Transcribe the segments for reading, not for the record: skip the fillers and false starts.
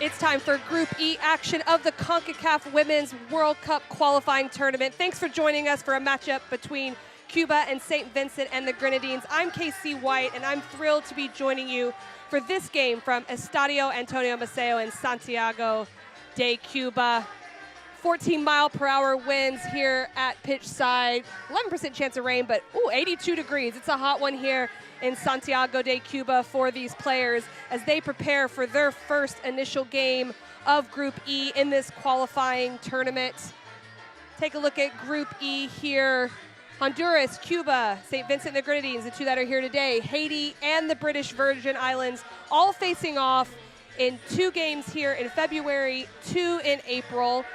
It's time for Group E action of the CONCACAF Women's World Cup qualifying tournament. Thanks for joining us for a matchup between Cuba and St. Vincent and the Grenadines. I'm KC White, and I'm thrilled to be joining you for this game from Estadio Antonio Maceo in Santiago de Cuba. 14-mile-per-hour winds here at pitch side. 11% chance of rain, but 82 degrees. It's a hot one here in Santiago de Cuba for these players as they prepare for their first initial game of Group E in this qualifying tournament. Take a look at Group E here. Honduras, Cuba, St. Vincent and the Grenadines, the two that are here today. Haiti and the British Virgin Islands, all facing off in 2 games here in February, 2 in April,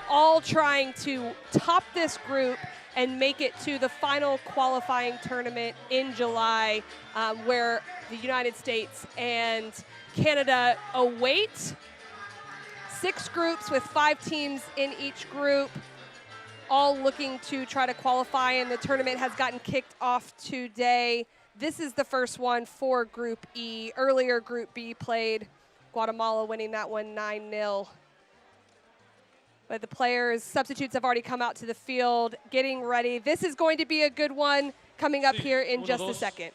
all trying to top this group and make it to the final qualifying tournament in July, where the United States and Canada await. 6 groups with 5 teams in each group, all looking to try to qualify, and the tournament has gotten kicked off today. This is the first one for Group E. Earlier Group B played, Guatemala winning that one 9-0. But the players, substitutes have already come out to the field, getting ready. This is going to be a good one coming up here in just a second.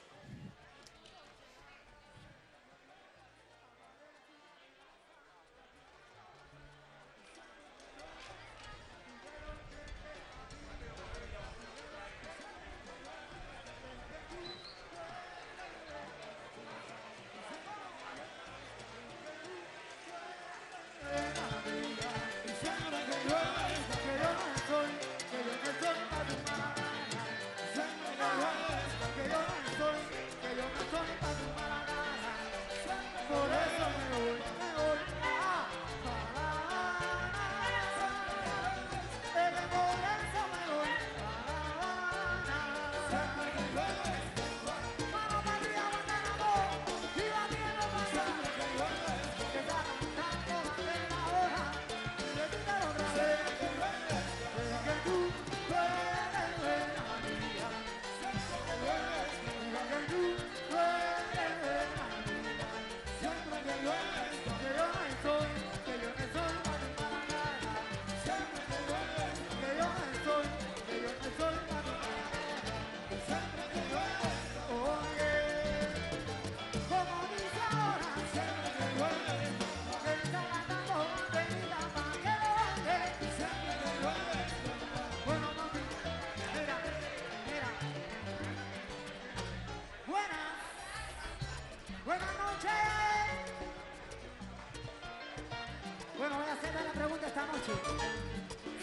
Bueno, voy a hacerle la pregunta esta noche.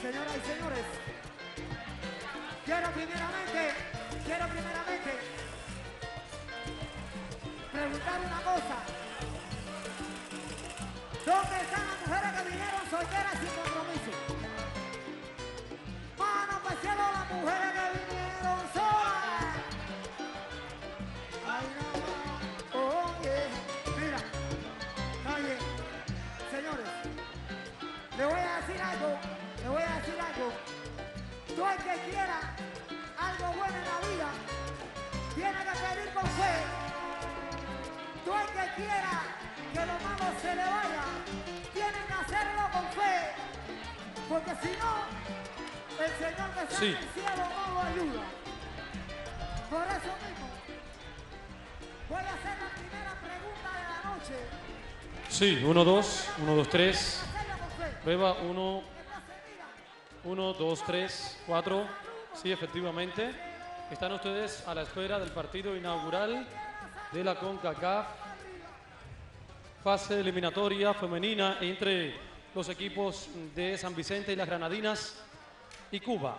Señoras y señores, quiero primeramente preguntar una cosa. ¿Dónde están las mujeres que vinieron solteras sin compromiso? Mano para el cielo, las mujeres que vinieron solas. Ay, no, oye, mira, está bien. Señores, le voy a decir algo. Todo el que quiera algo bueno en la vida, tiene que pedir con fe. Todo el que quiera que lo malo se le vaya, tiene que hacerlo con fe. Porque si no, el Señor que está en el cielo no lo ayuda. Por eso mismo, voy a hacer la primera pregunta de la noche. Sí, 1, 2, 1, 2, 3. Prueba 1, 2, 3, 4. Sí, efectivamente. Están ustedes a la espera del partido inaugural de la CONCACAF. Fase eliminatoria femenina entre los equipos de San Vicente y las Grenadines y Cuba.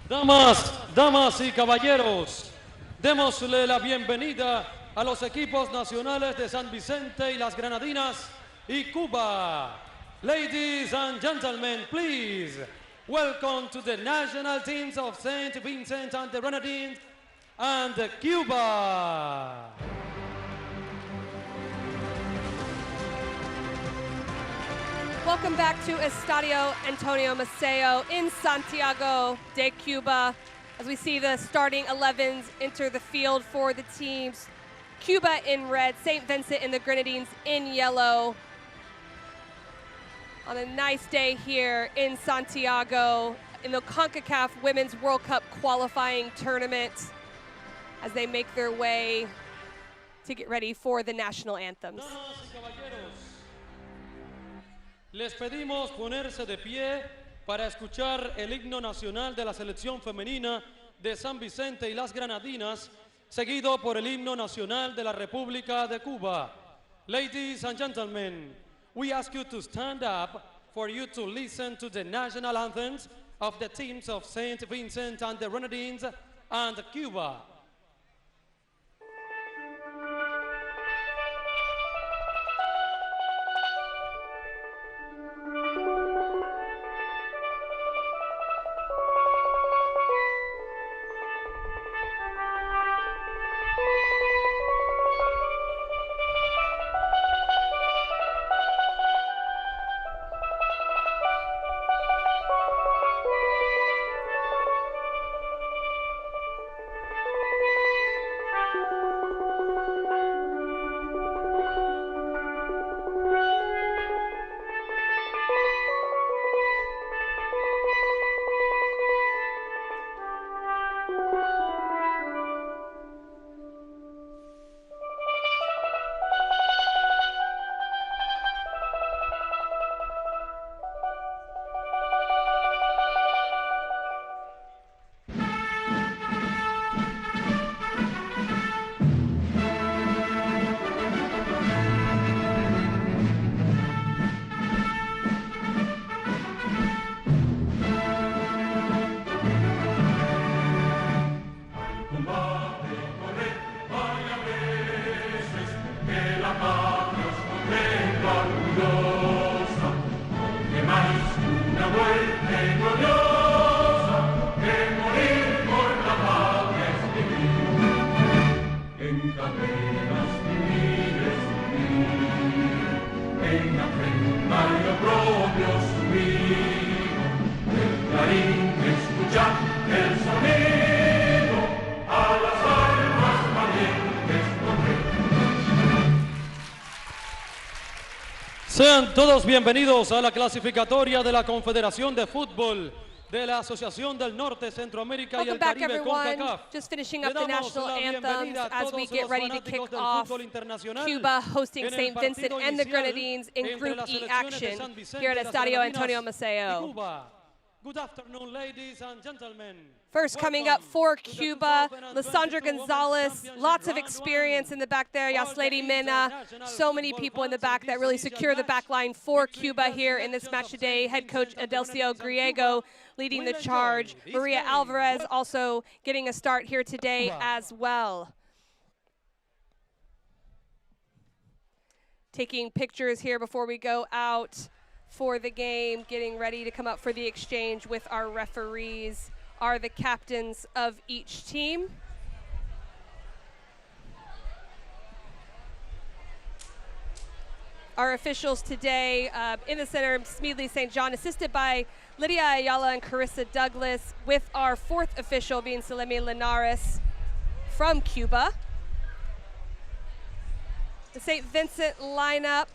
Damas y caballeros, démosle la bienvenida a los equipos nacionales de San Vicente y las Grenadines y Cuba. Ladies and gentlemen, please welcome to the national teams of St. Vincent and the Grenadines and Cuba. Welcome back to Estadio Antonio Maceo in Santiago de Cuba as we see the starting 11s enter the field for the teams. Cuba in red, St. Vincent and the Grenadines in yellow. On a nice day here in Santiago in the CONCACAF Women's World Cup qualifying tournament as they make their way to get ready for the national anthems. Les pedimos ponerse de pie para escuchar el himno nacional de la selección femenina de San Vicente y las Grenadines, seguido por el himno nacional de la República de Cuba. Ladies and gentlemen, we ask you to stand up for you to listen to the national anthems of the teams of St. Vincent and the Grenadines and Cuba. Sean todos bienvenidos a la clasificatoria de la Confederación de Fútbol de la Asociación del Norte, Centroamérica y el Caribe, Concacaf. Just finishing up the national anthems as we get ready to kick off Cuba hosting St. Vincent and the Grenadines in Group E action here at Estadio Antonio Maceo. Good afternoon, ladies and gentlemen. First coming up for Cuba, Lissandra Gonzalez, lots of experience in the back there, Yaslady Mena, so many people in the back that really secure the back line for Cuba here in this match today. Head coach Adelcio Griego leading the charge. Maria Alvarez also getting a start here today as well. Taking pictures here before we go out for the game, getting ready to come up for the exchange with our referees are the captains of each team. Our officials today in the center, Smedley St. John, assisted by Lydia Ayala and Carissa Douglas, with our fourth official being Salemi Linares from Cuba. The St. Vincent lineup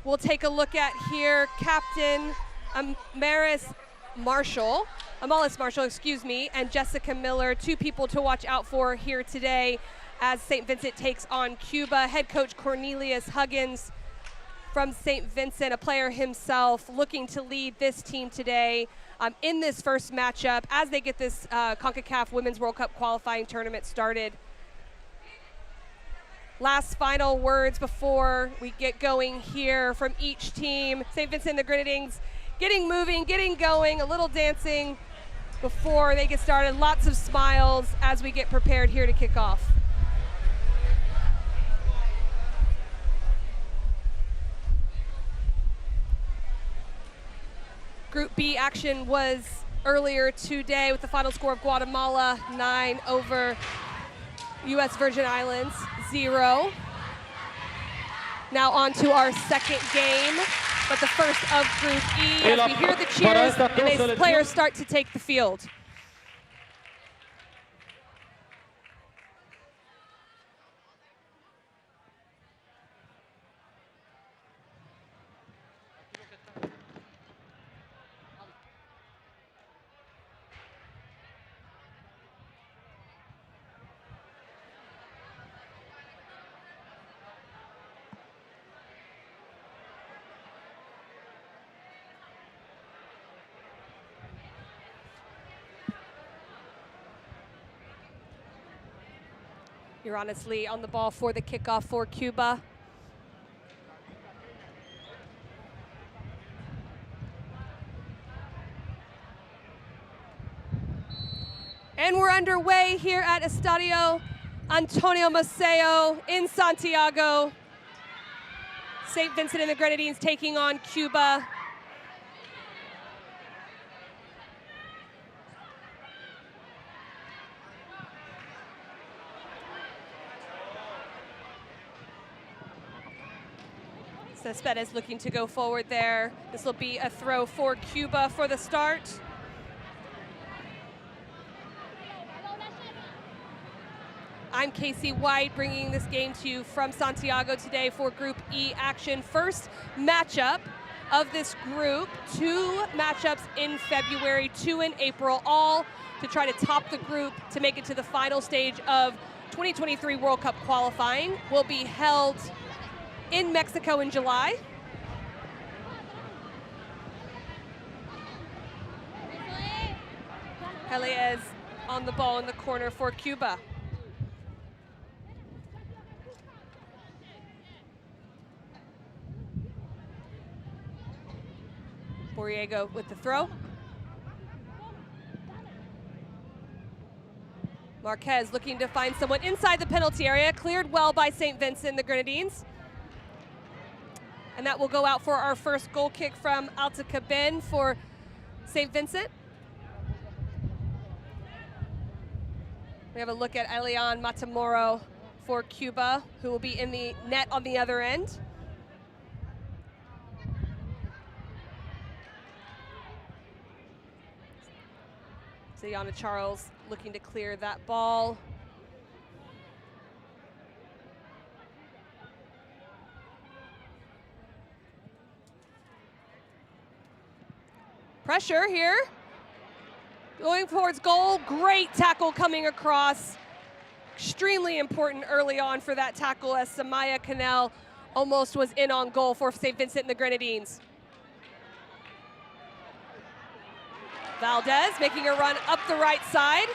we'll take a look at here. Captain Amalis Marshall, and Jessica Miller, two people to watch out for here today as St. Vincent takes on Cuba. Head coach Cornelius Huggins from St. Vincent, a player himself, looking to lead this team today in this first matchup as they get this CONCACAF Women's World Cup qualifying tournament started. Last final words before we get going here from each team. St. Vincent and the Grenadines getting moving, getting going, a little dancing before they get started. Lots of smiles as we get prepared here to kick off. Group B action was earlier today with the final score of Guatemala 9 over U.S. Virgin Islands 0. Now on to our second game, but the first of Group E. As we hear the cheers, and players start to take the field. You're honestly on the ball for the kickoff for Cuba. And we're underway here at Estadio Antonio Maceo in Santiago. St. Vincent and the Grenadines taking on Cuba. Cespedes looking to go forward there. This will be a throw for Cuba for the start. I'm Casey White, bringing this game to you from Santiago today for Group E action. First matchup of this group. 2 matchups in February, 2 in April, all to try to top the group to make it to the final stage of 2023 World Cup qualifying. Will be held in Mexico in July. Elias on the ball in the corner for Cuba. Borrego with the throw. Marquez looking to find someone inside the penalty area. Cleared well by St. Vincent, the Grenadines. And that will go out for our first goal kick from Alta Cabin for St. Vincent. We have a look at Elian Matamoro for Cuba, who will be in the net on the other end. Zayana Charles looking to clear that ball. Pressure here. Going towards goal. Great tackle coming across. Extremely important early on for that tackle as Samaya Canel almost was in on goal for St. Vincent and the Grenadines. Valdez making a run up the right side.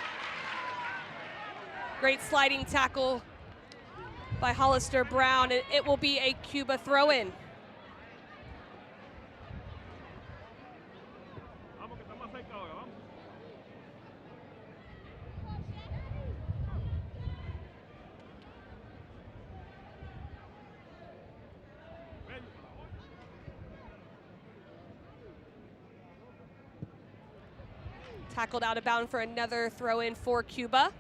Great sliding tackle by Hollister Brown, and it will be a Cuba throw-in. Tackled out of bound for another throw-in for Cuba.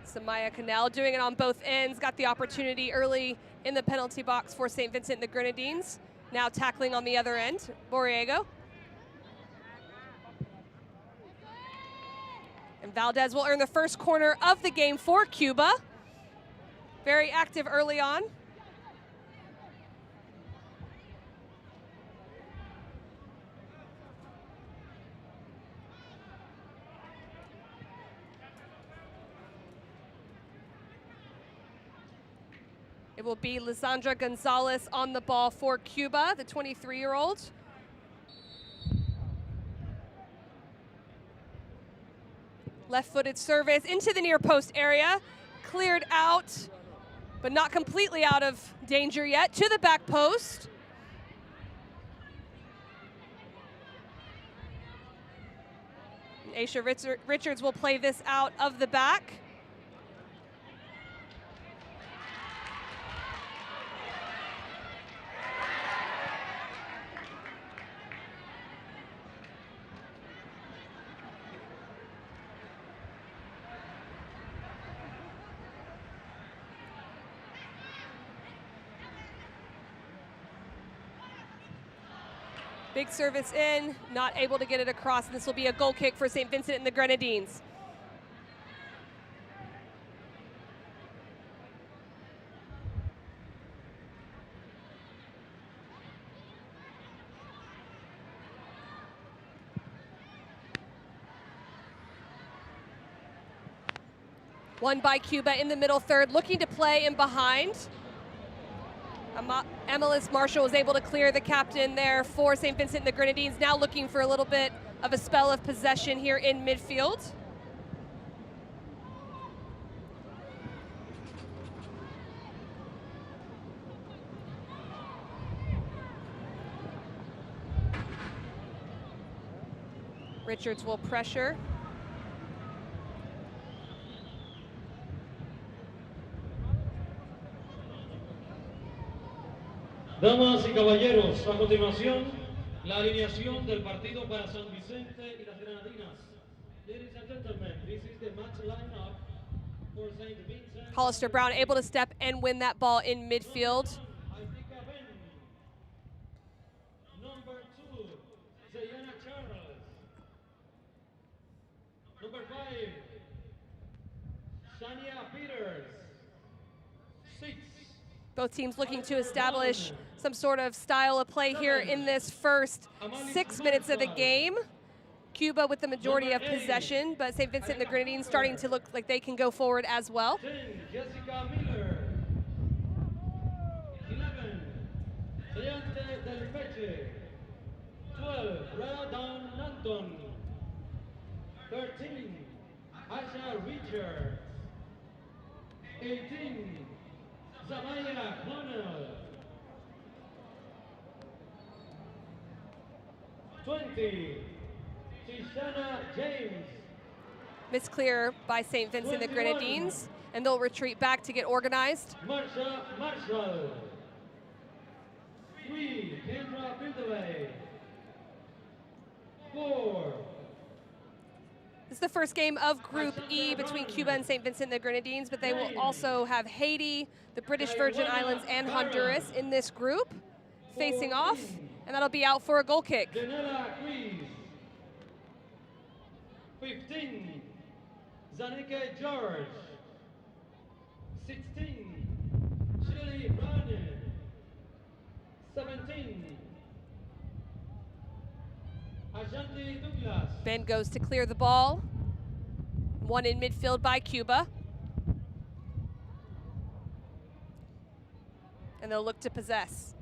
Samaya Canel doing it on both ends. Got the opportunity early in the penalty box for St. Vincent and the Grenadines. Now tackling on the other end, Borrego. And Valdez will earn the first corner of the game for Cuba. Very active early on. It will be Lissandra Gonzalez on the ball for Cuba, the 23-year-old. Left-footed service into the near post area. Cleared out, but not completely out of danger yet. To the back post. Aisha Richards will play this out of the back. Big service in, not able to get it across, and this will be a goal kick for St. Vincent and the Grenadines. Won by Cuba in the middle third, looking to play in behind. Emilis Marshall was able to clear the captain there for St. Vincent and the Grenadines, now looking for a little bit of a spell of possession here in midfield. Richards will pressure. Damas y caballeros, a continuación, la alineación del partido para San Vicente y las Grenadinas. Ladies and gentlemen, this is the match lineup for St. Vincent. Hollister Brown able to step and win that ball in midfield. Number 2, Zayana Charles. Number 5, Shania Peters. 6. Both teams looking to establish some sort of style of play here in this first 6 minutes of the game. Cuba with the majority of possession, but St. Vincent and the Grenadines starting to look like they can go forward as well. 10, Jessica Miller. 11, Deante Del Peche. 12, Radan Nanton. 13, Asha Richards. 18, Zamaya Connell. 20, Tishana James. Misclear by St. Vincent and the Grenadines, and they'll retreat back to get organized. Marsha Marshall. 3, Kendra Bindley. 4, This is the first game of Group E between Cuba and St. Vincent and the Grenadines, but they will also have Haiti, the British Virgin Islands, and Honduras in this group facing off, and that'll be out for a goal kick. Janela Cruz. 15, Zanike George. 16, Shirley Browning. 17, Ashanti Douglas. Ben goes to clear the ball. One in midfield by Cuba. And they'll look to possess.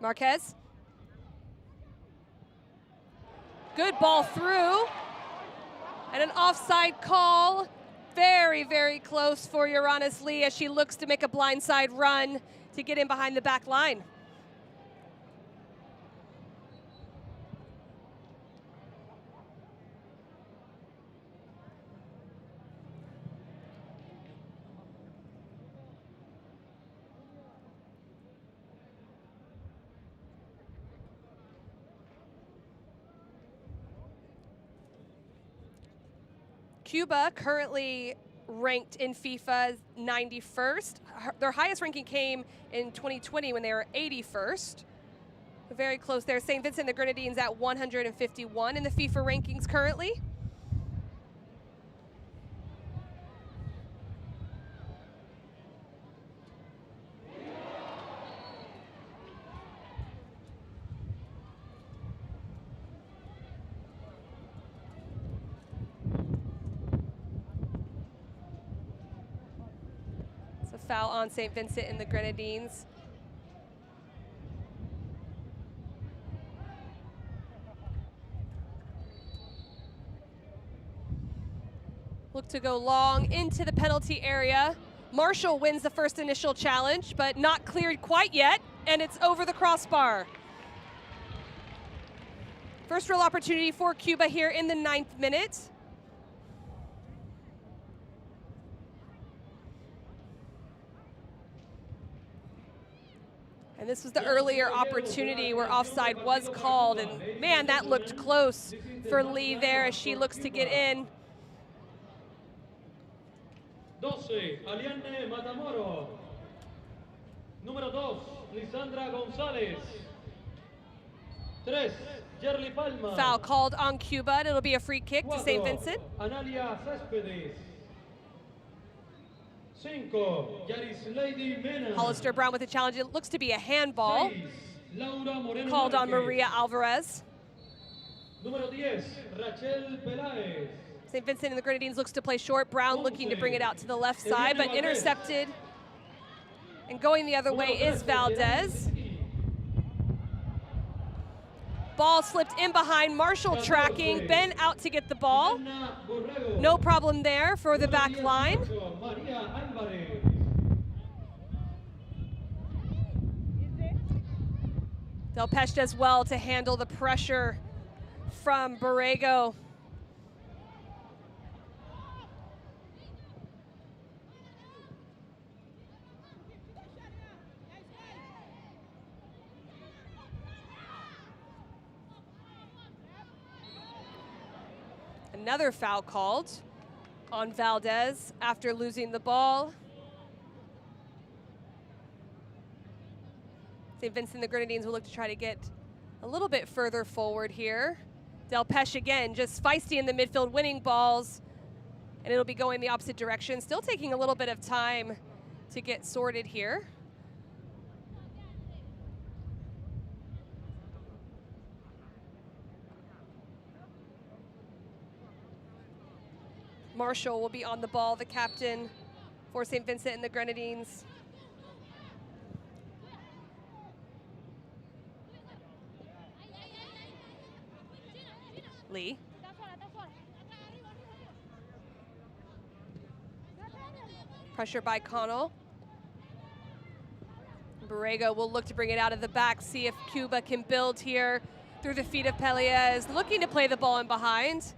Marquez. Good ball through. And an offside call. Very, very close for Uranus Lee as she looks to make a blindside run to get in behind the back line. Cuba currently ranked in FIFA 91st. Their highest ranking came in 2020 when they were 81st. Very close there. St. Vincent and the Grenadines at 151 in the FIFA rankings currently. Foul on St. Vincent and the Grenadines. Look to go long into the penalty area. Marshall wins the first initial challenge, but not cleared quite yet, and it's over the crossbar. First real opportunity for Cuba here in the 9th minute. And this was the earlier opportunity where offside was called, and man, that looked close for Lee there as she looks to get in. 12, Aliane Matamoro. Número 2, Lissandra Gonzalez. 3, Yerly Palma. Foul called on Cuba, and it'll be a free kick to St. Vincent. Analia Céspedes. 5, Yaris Lady Mena. Hollister Brown with the challenge. It looks to be a handball 6, Laura Moreno called on Márquez. Maria Alvarez. Número 10, Rachel Peláez. St. Vincent and the Grenadines looks to play short. Brown looking to bring it out to the left side, but intercepted. And going the other way is Valdez. Ball slipped in behind. Marshall tracking. Ben out to get the ball. No problem there for the back line. Del Peche does well to handle the pressure from Borrego. Another foul called on Valdez after losing the ball. St. Vincent, the Grenadines will look to try to get a little bit further forward here. Del Peche again, just feisty in the midfield, winning balls, and it'll be going the opposite direction. Still taking a little bit of time to get sorted here. Marshall will be on the ball, the captain for St. Vincent and the Grenadines. Lee. Pressure by Connell. Borrego will look to bring it out of the back, see if Cuba can build here through the feet of Pelias, looking to play the ball in behind.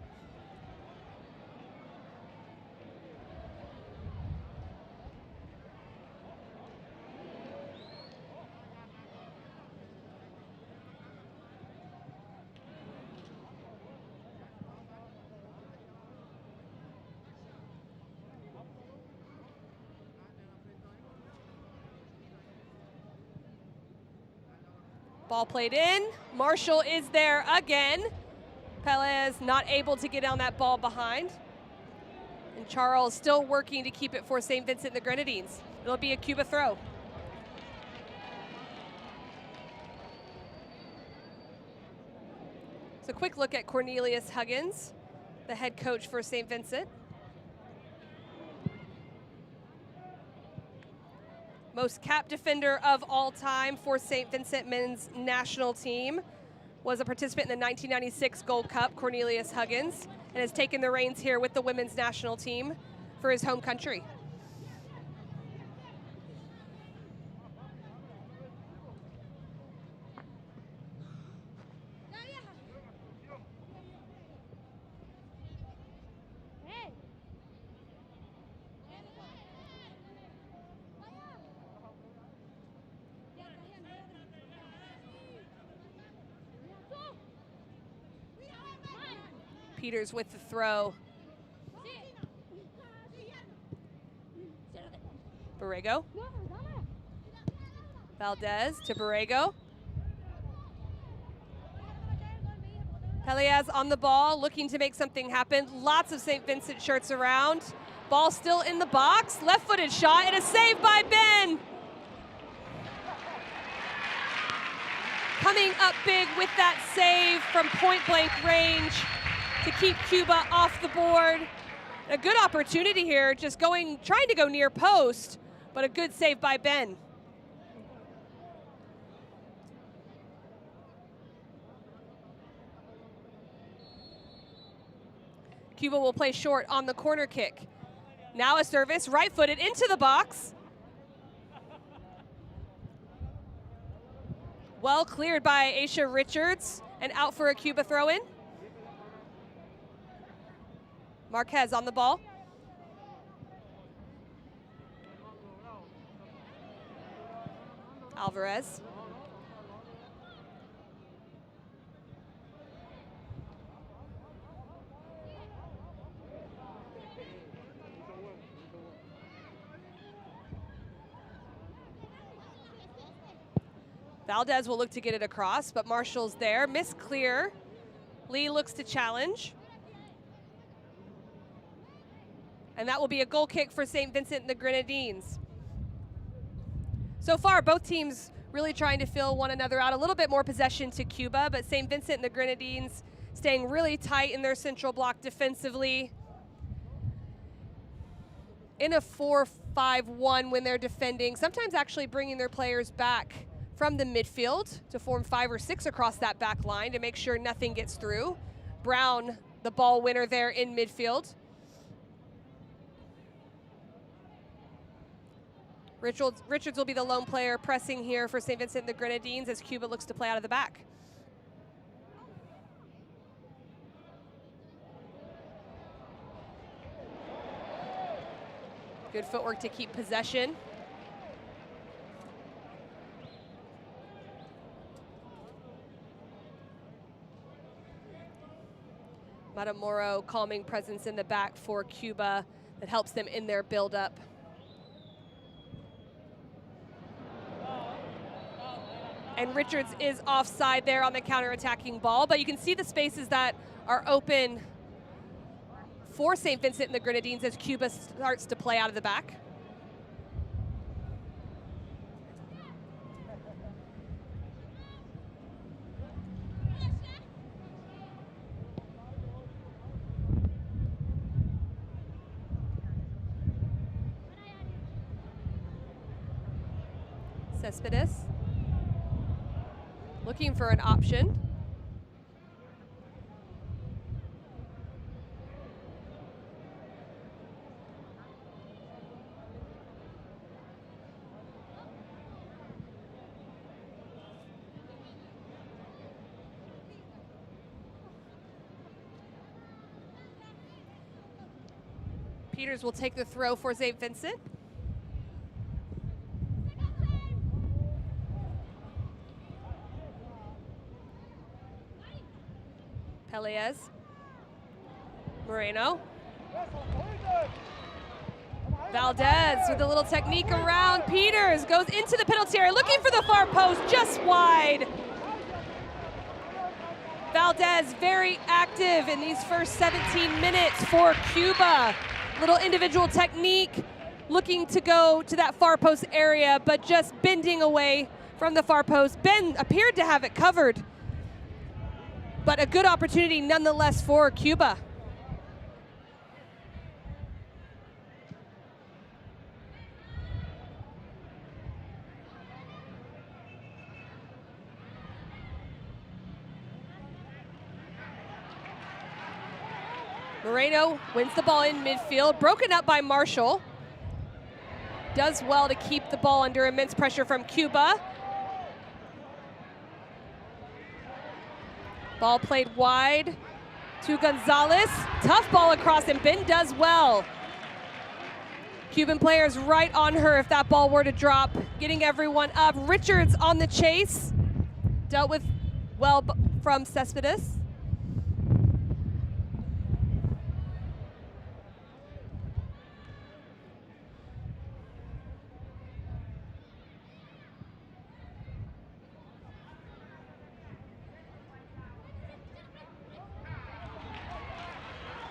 Ball played in. Marshall is there again. Pelez not able to get on that ball behind. And Charles still working to keep it for St. Vincent and the Grenadines. It'll be a Cuba throw. So a quick look at Cornelius Huggins, the head coach for St. Vincent. Most cap defender of all time for St. Vincent men's national team. Was a participant in the 1996 Gold Cup, Cornelius Huggins, and has taken the reins here with the women's national team for his home country. Peters with the throw. Borrego. Valdez to Borrego. Pelias on the ball, looking to make something happen. Lots of St. Vincent shirts around. Ball still in the box. Left-footed shot and a save by Ben. Coming up big with that save from point-blank range to keep Cuba off the board. A good opportunity here, just trying to go near post, but a good save by Ben. Cuba will play short on the corner kick. Now a service, right-footed into the box. Well cleared by Aisha Richards. And out for a Cuba throw-in. Marquez on the ball. Alvarez. Valdez will look to get it across, but Marshall's there. Miss clear. Lee looks to challenge. And that will be a goal kick for St. Vincent and the Grenadines. So far, both teams really trying to fill one another out. A little bit more possession to Cuba, but St. Vincent and the Grenadines staying really tight in their central block defensively. In a 4-5-1 when they're defending, sometimes actually bringing their players back from the midfield to form 5 or 6 across that back line to make sure nothing gets through. Brown, the ball winner there in midfield. Richards will be the lone player pressing here for St. Vincent and the Grenadines as Cuba looks to play out of the back. Good footwork to keep possession. Matamoro, calming presence in the back for Cuba that helps them in their build-up. And Richards is offside there on the counter-attacking ball, but you can see the spaces that are open for St. Vincent and the Grenadines as Cuba starts to play out of the back. Cespedes looking for an option. Peters will take the throw for St. Vincent. Peleas. Moreno. Valdez with a little technique around. Peters goes into the penalty area, looking for the far post, just wide. Valdez very active in these first 17 minutes for Cuba. Little individual technique, looking to go to that far post area, but just bending away from the far post. Ben appeared to have it covered, but a good opportunity nonetheless for Cuba. Moreno wins the ball in midfield, broken up by Marshall. Does well to keep the ball under immense pressure from Cuba. Ball played wide to Gonzalez. Tough ball across, and Ben does well. Cuban players right on her if that ball were to drop, getting everyone up. Richards on the chase. Dealt with well from Cespedes.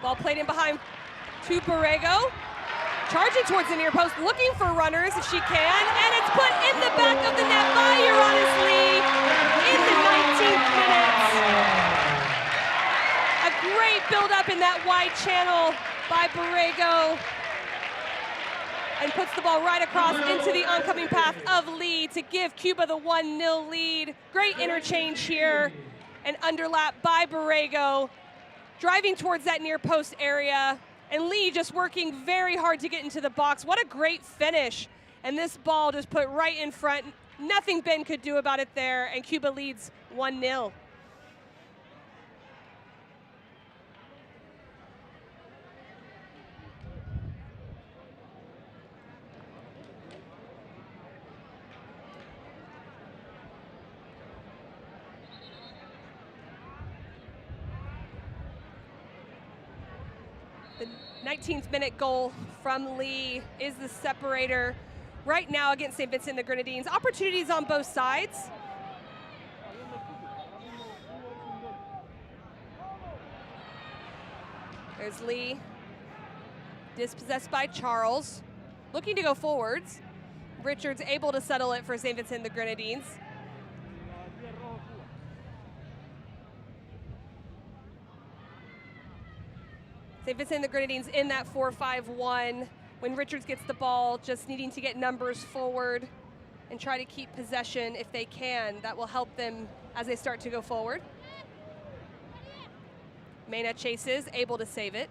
Ball played in behind to Borrego. Charging towards the near post, looking for runners if she can, and it's put in the back of the net by Uranus Lee in the 19th minute. A great build-up in that wide channel by Borrego, and puts the ball right across into the oncoming path of Lee to give Cuba the 1-0 lead. Great interchange here, and underlap by Borrego, driving towards that near post area, and Lee just working very hard to get into the box. What a great finish. And this ball just put right in front. Nothing Ben could do about it there, and Cuba leads 1-0. The 19th minute goal from Lee is the separator right now against St. Vincent and the Grenadines. Opportunities on both sides. There's Lee, dispossessed by Charles, looking to go forwards. Richards able to settle it for St. Vincent and the Grenadines. St. Vincent and the Grenadines in that 4-5-1. When Richards gets the ball, just needing to get numbers forward and try to keep possession if they can. That will help them as they start to go forward. Mena chases, able to save it.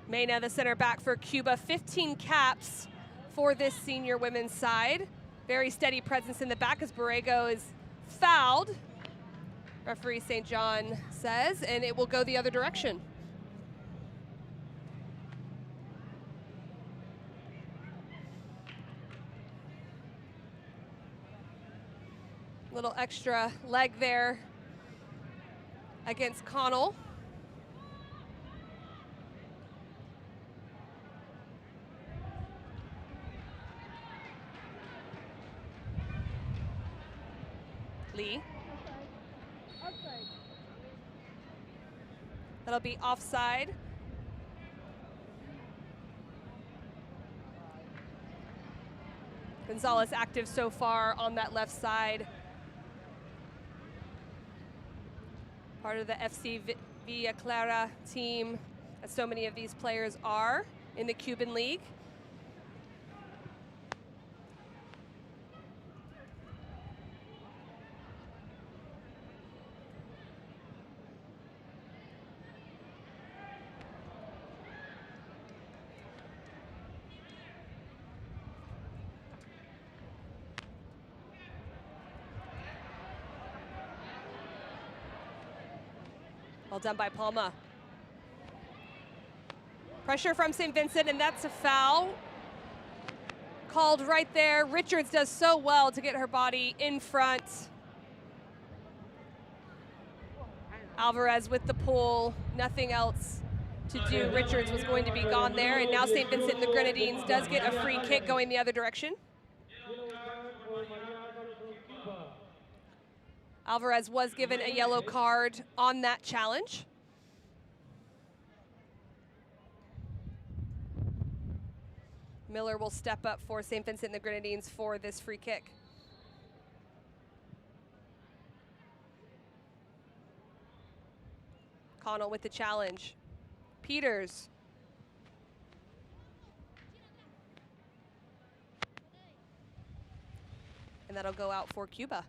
Mena, the center back for Cuba, 15 caps for this senior women's side. Very steady presence in the back as Borrego is fouled. Referee St. John says, and it will go the other direction. Little extra leg there against Connell. Lee. That'll be offside. Gonzalez active so far on that left side. Part of the FC Villa Clara team, as so many of these players are in the Cuban League. Well done by Palma. Pressure from St. Vincent, and that's a foul. Called right there. Richards does so well to get her body in front. Alvarez with the pull, nothing else to do. Richards was going to be gone there, and now St. Vincent and the Grenadines does get a free kick going the other direction. Alvarez was given a yellow card on that challenge. Miller will step up for St. Vincent and the Grenadines for this free kick. Connell with the challenge. Peters. And that'll go out for Cuba.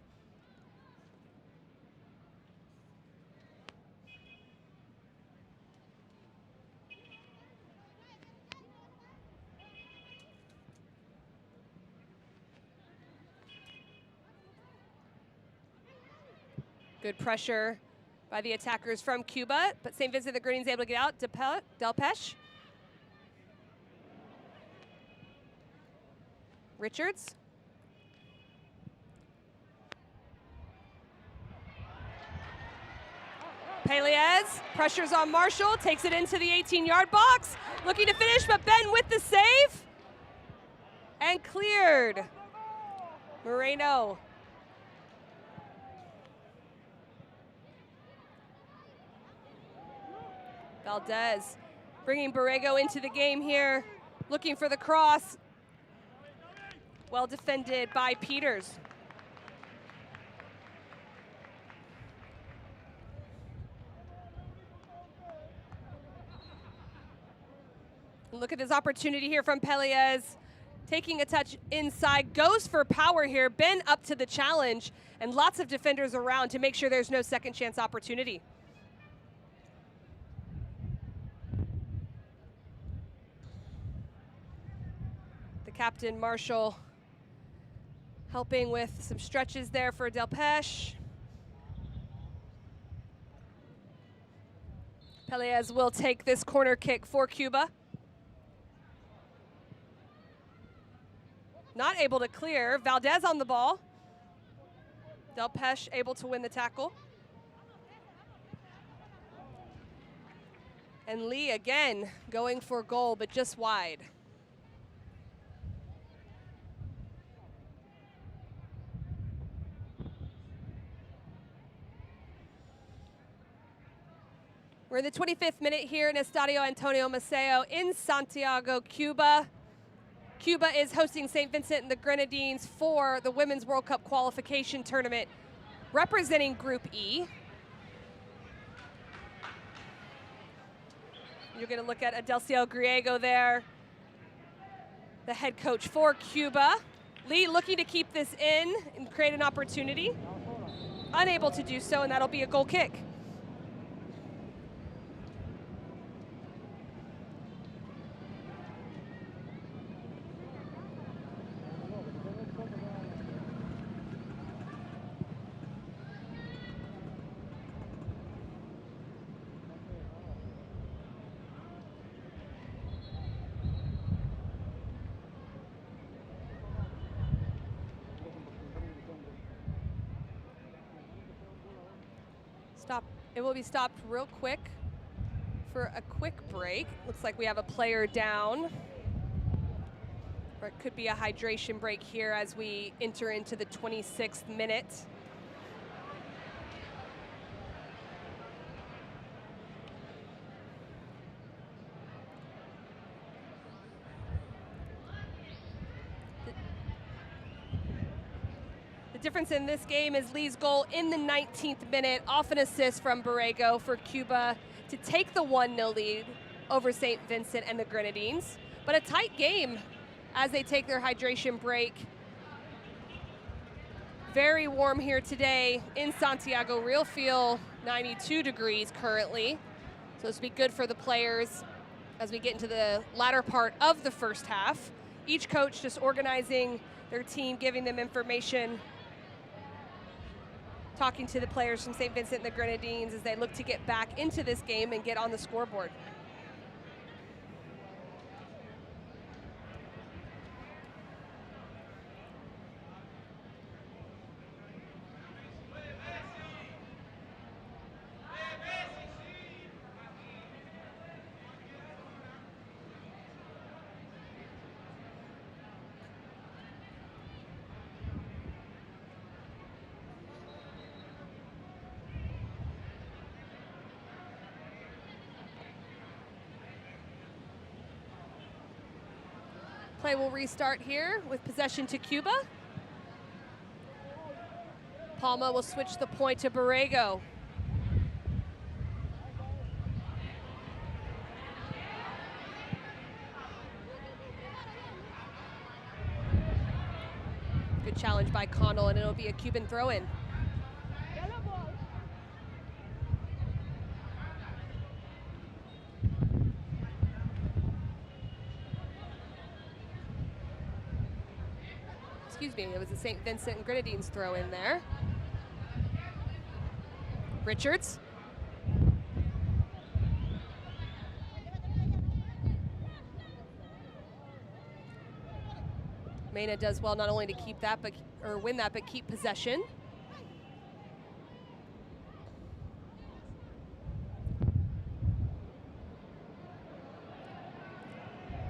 Good pressure by the attackers from Cuba, but St. Vincent the Grenadines able to get out. Delpesh. Richards. Peleas, pressures on Marshall, takes it into the 18-yard box. Looking to finish, but Ben with the save. And cleared. Moreno. Valdez bringing Borrego into the game here, looking for the cross. Well defended by Peters. Look at this opportunity here from Peleas. Taking a touch inside, goes for power here. Ben up to the challenge, and lots of defenders around to make sure there's no second chance opportunity. Captain Marshall helping with some stretches there for Delpesh. Peleas will take this corner kick for Cuba. Not able to clear. Valdez on the ball. Delpeche able to win the tackle. And Lee again going for goal, but just wide. We're in the 25th minute here in Estadio Antonio Maceo in Santiago, Cuba. Cuba is hosting St. Vincent and the Grenadines for the Women's World Cup qualification tournament representing Group E. You're going to look at Adelcio Griego there, the head coach for Cuba. Lee looking to keep this in and create an opportunity. Unable to do so, and that'll be a goal kick. It will be stopped real quick for a quick break. Looks like we have a player down. Or it could be a hydration break here as we enter into the 26th minute. The difference in this game is Lee's goal in the 19th minute off an assist from Borrego for Cuba to take the 1-0 lead over St. Vincent and the Grenadines. But a tight game as they take their hydration break. Very warm here today in Santiago. Real feel 92 degrees currently. So this will be good for the players as we get into the latter part of the first half. Each coach just organizing their team, giving them information, talking to the players from St. Vincent and the Grenadines as they look to get back into this game and get on the scoreboard. Play will restart here with possession to Cuba. Palma will switch the point to Borrego. Good challenge by Connell, and it'll be a Cuban throw-in. Excuse me, it was a St. Vincent and Grenadines throw in there. Richards. Mena does well not only to keep that, or win that, but keep possession.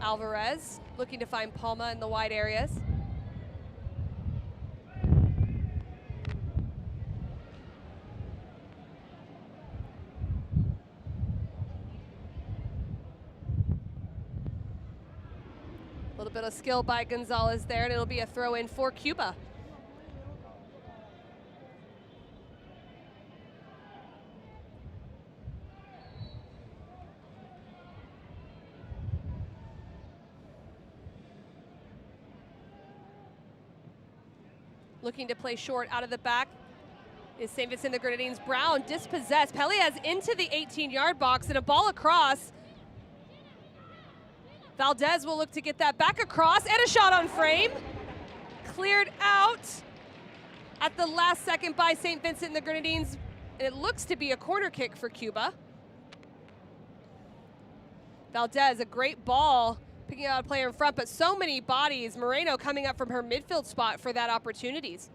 Alvarez looking to find Palma in the wide areas. A little bit of skill by Gonzalez there, and it'll be a throw-in for Cuba. Looking to play short out of the back is St. Vincent the Grenadines. Brown dispossessed. Pelias into the 18-yard box and a ball across. Valdez will look to get that back across, and a shot on frame. Cleared out at the last second by St. Vincent and the Grenadines. And it looks to be a corner kick for Cuba. Valdez, a great ball, picking out a player in front, but so many bodies. Moreno coming up from her midfield spot for that opportunities.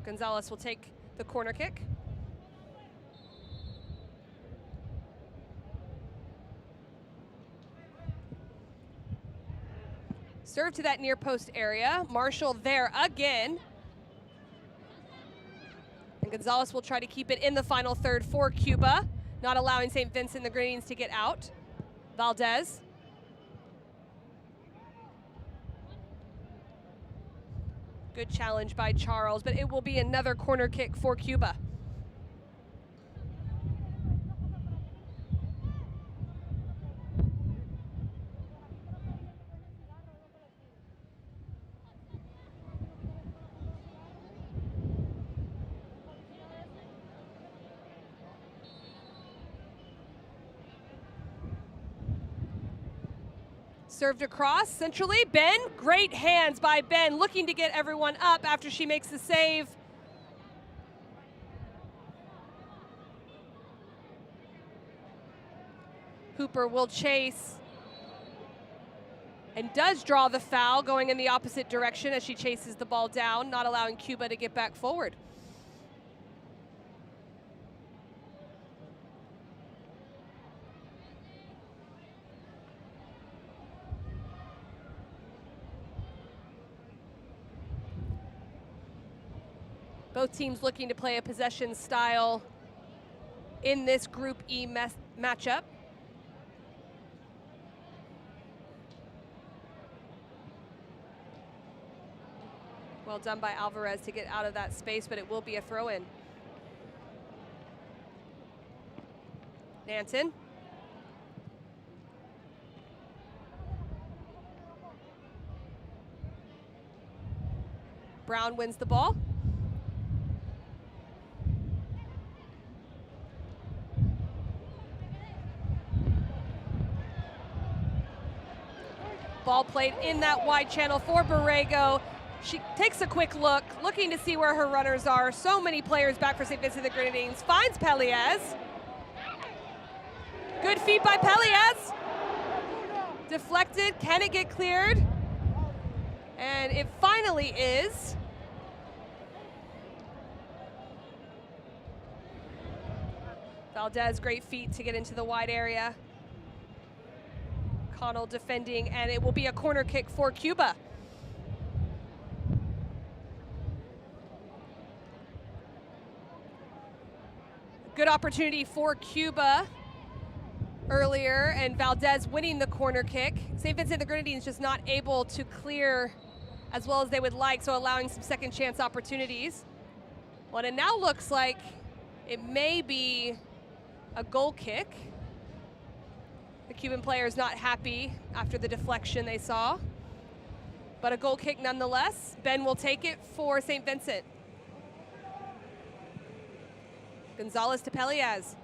Gonzalez will take the corner kick. Serve to that near post area. Marshall there again. And Gonzalez will try to keep it in the final third for Cuba, not allowing St. Vincent the Grenadines to get out. Valdez. Good challenge by Charles, but it will be another corner kick for Cuba. Served across centrally. Ben, great hands by Ben, looking to get everyone up after she makes the save. Hooper will chase and does draw the foul, going in the opposite direction as she chases the ball down, not allowing Cuba to get back forward. Both teams looking to play a possession style in this Group E matchup. Well done by Alvarez to get out of that space, but it will be a throw-in. Nanton. Brown wins the ball. Ball played in that wide channel for Borrego. She takes a quick look, looking to see where her runners are. So many players back for St. Vincent the Grenadines. Finds Pelias. Good feed by Pelias. Deflected, can it get cleared? And it finally is. Valdez, great feet to get into the wide area. Connell defending, and it will be a corner kick for Cuba. Good opportunity for Cuba earlier, and Valdez winning the corner kick. St. Vincent the Grenadines just not able to clear as well as they would like, so allowing some second chance opportunities. Well, it now looks like it may be a goal kick. The Cuban players not happy after the deflection they saw, but a goal kick nonetheless. Ben will take it for St. Vincent. Gonzalez to Pelias.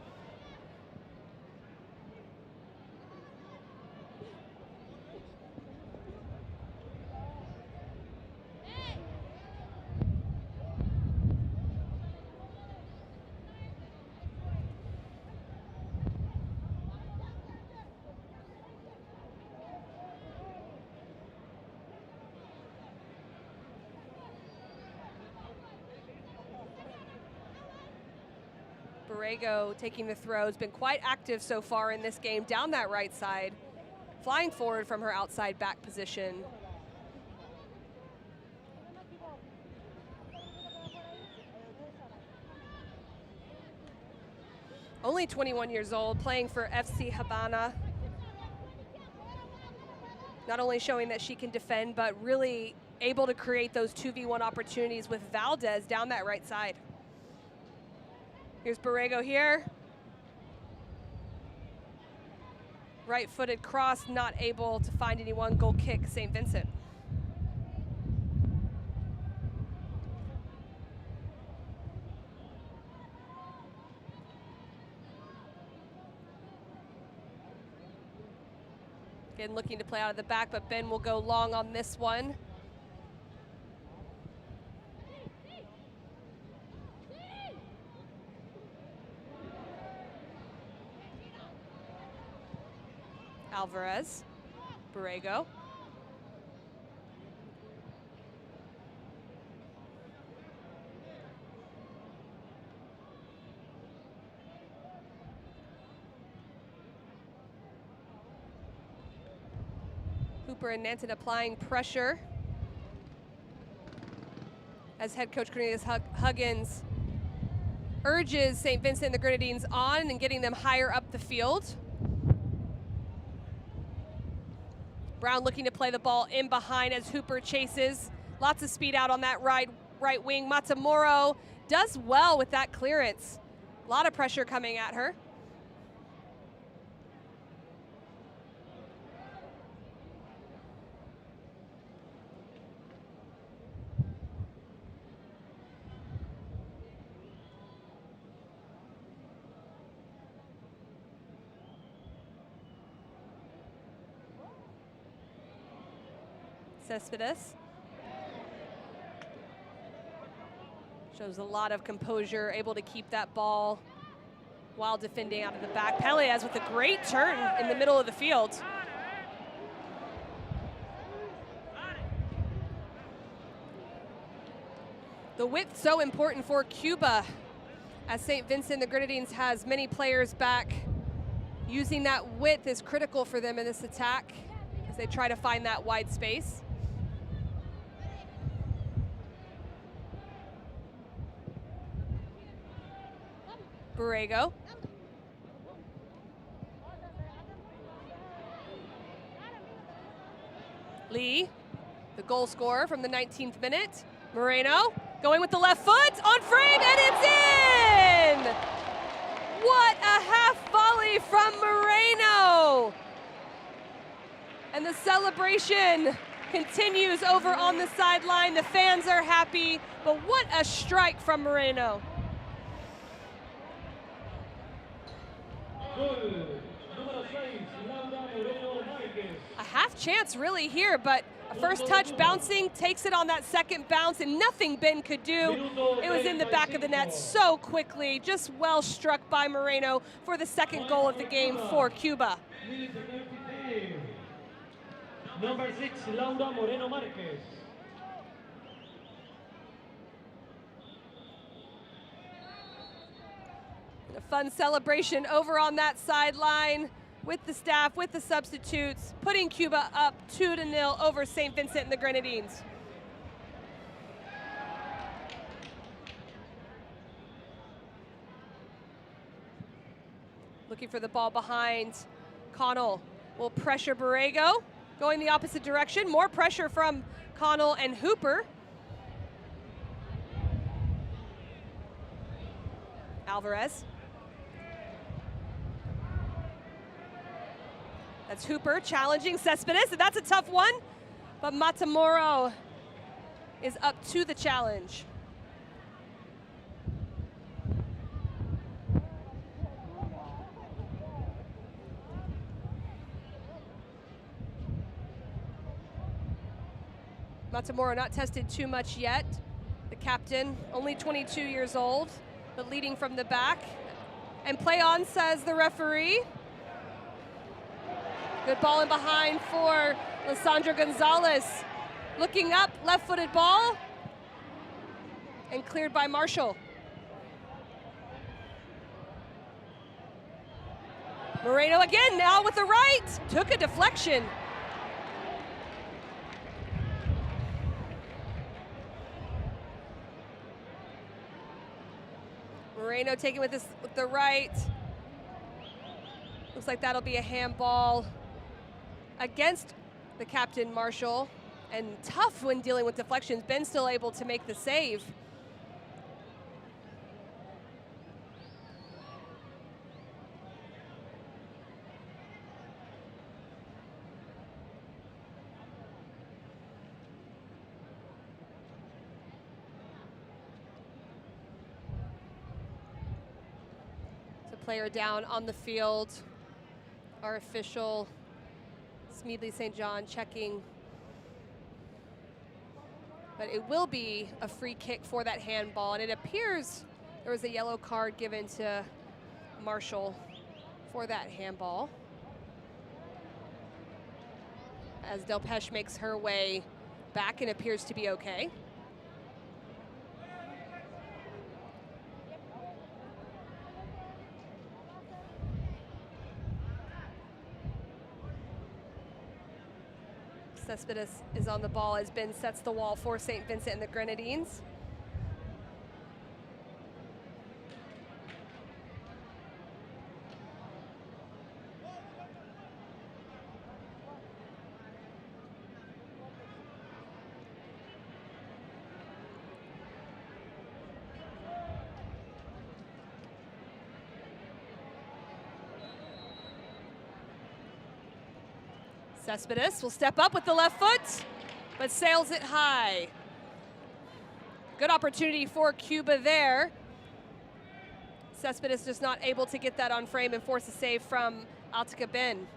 Borrego taking the throw, has been quite active so far in this game down that right side, flying forward from her outside back position. Only 21 years old, playing for FC Havana. Not only showing that she can defend, but really able to create those 2v1 opportunities with Valdez down that right side. Here's Borrego here. Right-footed cross, not able to find anyone. Goal kick, St. Vincent. Again, looking to play out of the back, but Ben will go long on this one. Alvarez, Borrego. Hooper and Nanton applying pressure as head coach Cornelius Huggins urges St. Vincent and the Grenadines on and getting them higher up the field. Brown looking to play the ball in behind as Hooper chases. Lots of speed out on that right wing. Matamoro does well with that clearance. A lot of pressure coming at her. Cespedes shows a lot of composure, able to keep that ball while defending out of the back. Peleas with a great turn in the middle of the field. The width so important for Cuba, as St. Vincent the Grenadines has many players back. Using that width is critical for them in this attack as they try to find that wide space. Borrego. Lee, the goal scorer from the 19th minute. Moreno going with the left foot, on frame, and it's in! What a half volley from Moreno! And the celebration continues over on the sideline. The fans are happy, but what a strike from Moreno. A half chance really here, but a first touch bouncing, takes it on that second bounce, and nothing Ben could do. It was in the back of the net so quickly, just well struck by Moreno for the second goal of the game for Cuba. Number 6, Laura Moreno Marquez. A fun celebration over on that sideline with the staff, with the substitutes, putting Cuba up 2-0 over St. Vincent and the Grenadines. Looking for the ball behind. Connell will pressure Borrego, going the opposite direction. More pressure from Connell and Hooper. Alvarez. That's Hooper challenging Cespedes, and that's a tough one. But Matamoro is up to the challenge. Matamoro not tested too much yet. The captain, only 22 years old, but leading from the back. And play on, says the referee. Good ball in behind for Lissandra Gonzalez. Looking up, left-footed ball, and cleared by Marshall. Moreno again, now with the right, took a deflection. Moreno taking with the right. Looks like that'll be a handball against the captain, Marshall. And tough when dealing with deflections. Ben still able to make the save. Player down on the field. Our official, Smedley St. John, checking. But it will be a free kick for that handball, and it appears there was a yellow card given to Marshall for that handball. As Delpeche makes her way back and appears to be okay. Cespedes is on the ball as Ben sets the wall for St. Vincent and the Grenadines. Cespedes will step up with the left foot, but sails it high. Good opportunity for Cuba there. Cespedes just not able to get that on frame and force a save from Altica Ben.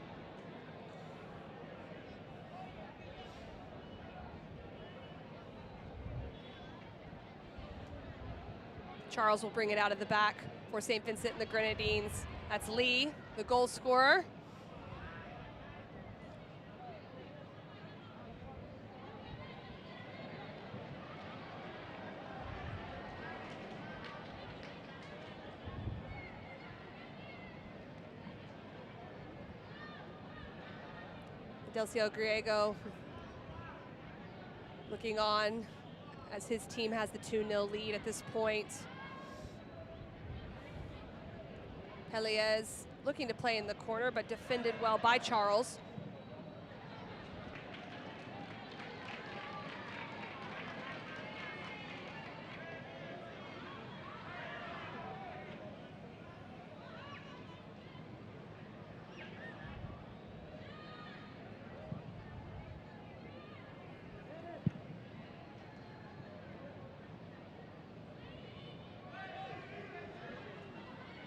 Charles will bring it out of the back for St. Vincent and the Grenadines. That's Lee, the goal scorer. Delcio Griego looking on as his team has the 2-0 lead at this point. Peliez looking to play in the corner, but defended well by Charles.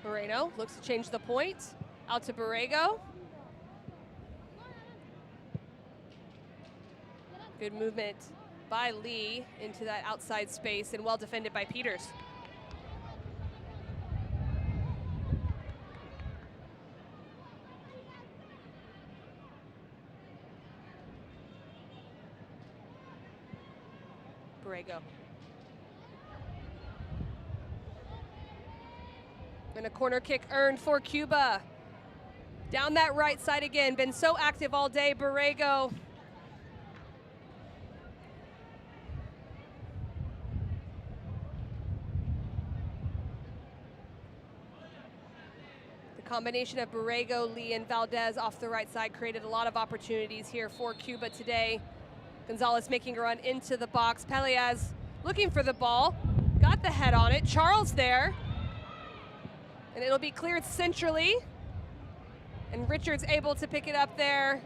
Moreno looks to change the point. Out to Borrego. Good movement by Lee into that outside space and well defended by Peters. Borrego. And a corner kick earned for Cuba. Down that right side again, been so active all day, Borrego. The combination of Borrego, Lee, and Valdez off the right side created a lot of opportunities here for Cuba today. Gonzalez making a run into the box. Pelias looking for the ball, got the head on it. Charles there. And it'll be cleared centrally. And Richards able to pick it up there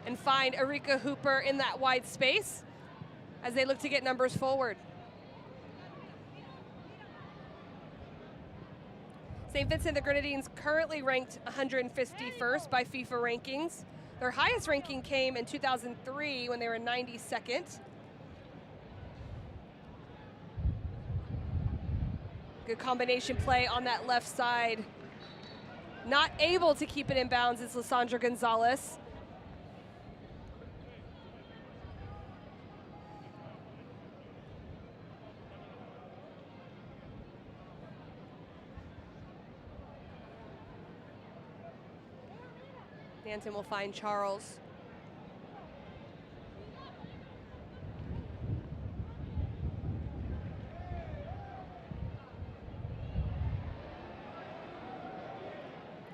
and find Erika Hooper in that wide space as they look to get numbers forward. St. Vincent the Grenadines currently ranked 151st by FIFA rankings. Their highest ranking came in 2003 when they were 92nd. Good combination play on that left side. Not able to keep it in bounds is Lissandra Gonzalez. Nanton will find Charles.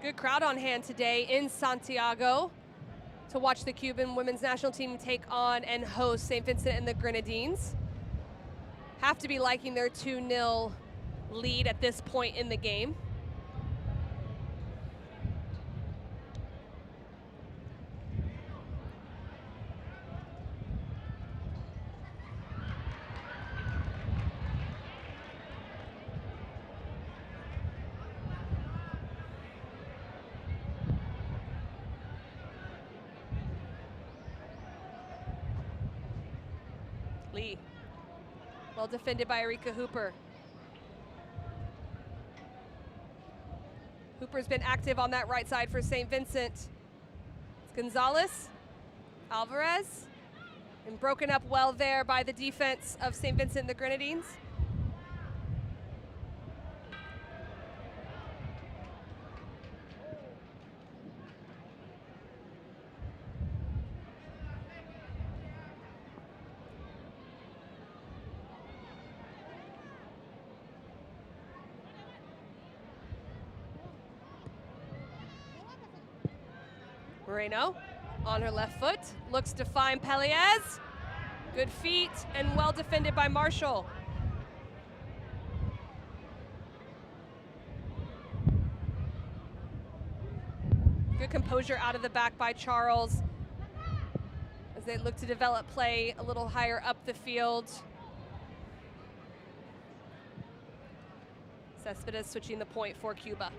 Good crowd on hand today in Santiago to watch the Cuban women's national team take on and host St. Vincent and the Grenadines. Have to be liking their 2-0 lead at this point in the game. Lee, well defended by Erika Hooper. Hooper's been active on that right side for St. Vincent. It's Gonzalez, Alvarez, and broken up well there by the defense of St. Vincent and the Grenadines. Moreno on her left foot, looks to find Peliez. Good feet and well defended by Marshall. Good composure out of the back by Charles as they look to develop play a little higher up the field. Cespedes switching the point for Cuba.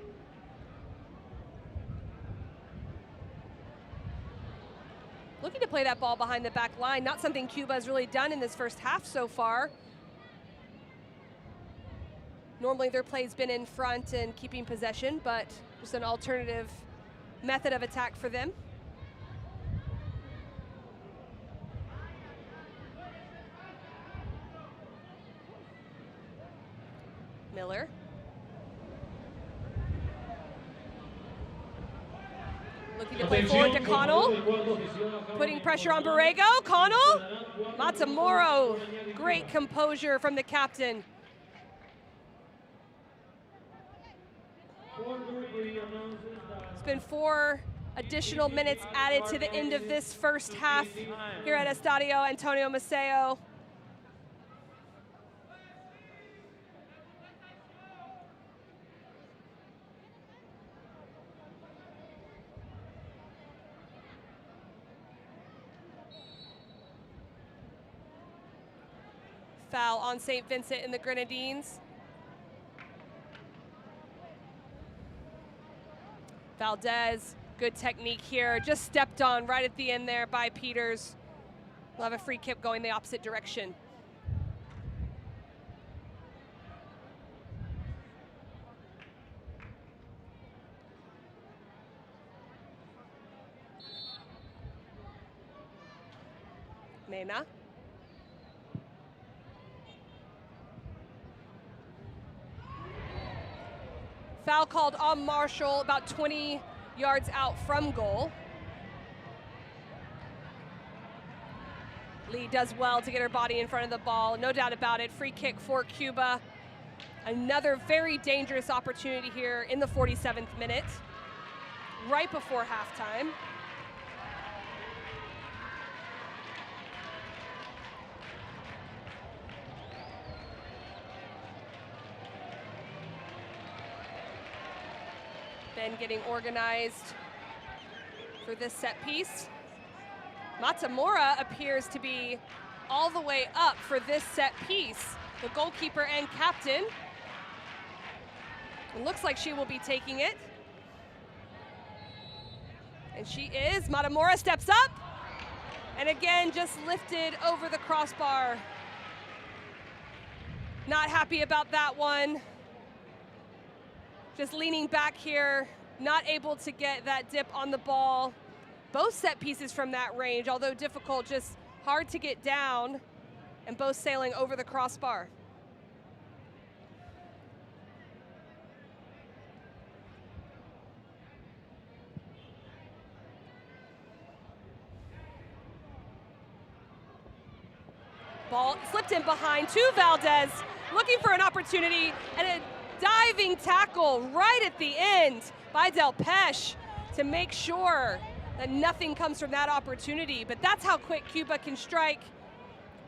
Looking to play that ball behind the back line, not something Cuba has really done in this first half so far. Normally their play's been in front and keeping possession, but just an alternative method of attack for them. Miller. Looking to play forward to Connell. Putting pressure on Borrego. Connell. Matamoro. Great composure from the captain. It's been 4 additional minutes added to the end of this first half here at Estadio Antonio Maceo. Foul on St. Vincent and the Grenadines. Valdez, good technique here. Just stepped on right at the end there by Peters. We'll have a free kick going the opposite direction. Mena. Foul called on Marshall about 20 yards out from goal. Lee does well to get her body in front of the ball, no doubt about it. Free kick for Cuba. Another very dangerous opportunity here in the 47th minute, right before halftime. Ben getting organized for this set piece. Matamora appears to be all the way up for this set piece. The goalkeeper and captain. It looks like she will be taking it. And she is. Matamora steps up. And again, just lifted over the crossbar. Not happy about that one. Just leaning back here, not able to get that dip on the ball. Both set pieces from that range, although difficult, just hard to get down, and both sailing over the crossbar. Ball slipped in behind to Valdez, looking for an opportunity, and a diving tackle right at the end by Del Pesh to make sure that nothing comes from that opportunity. But that's how quick Cuba can strike.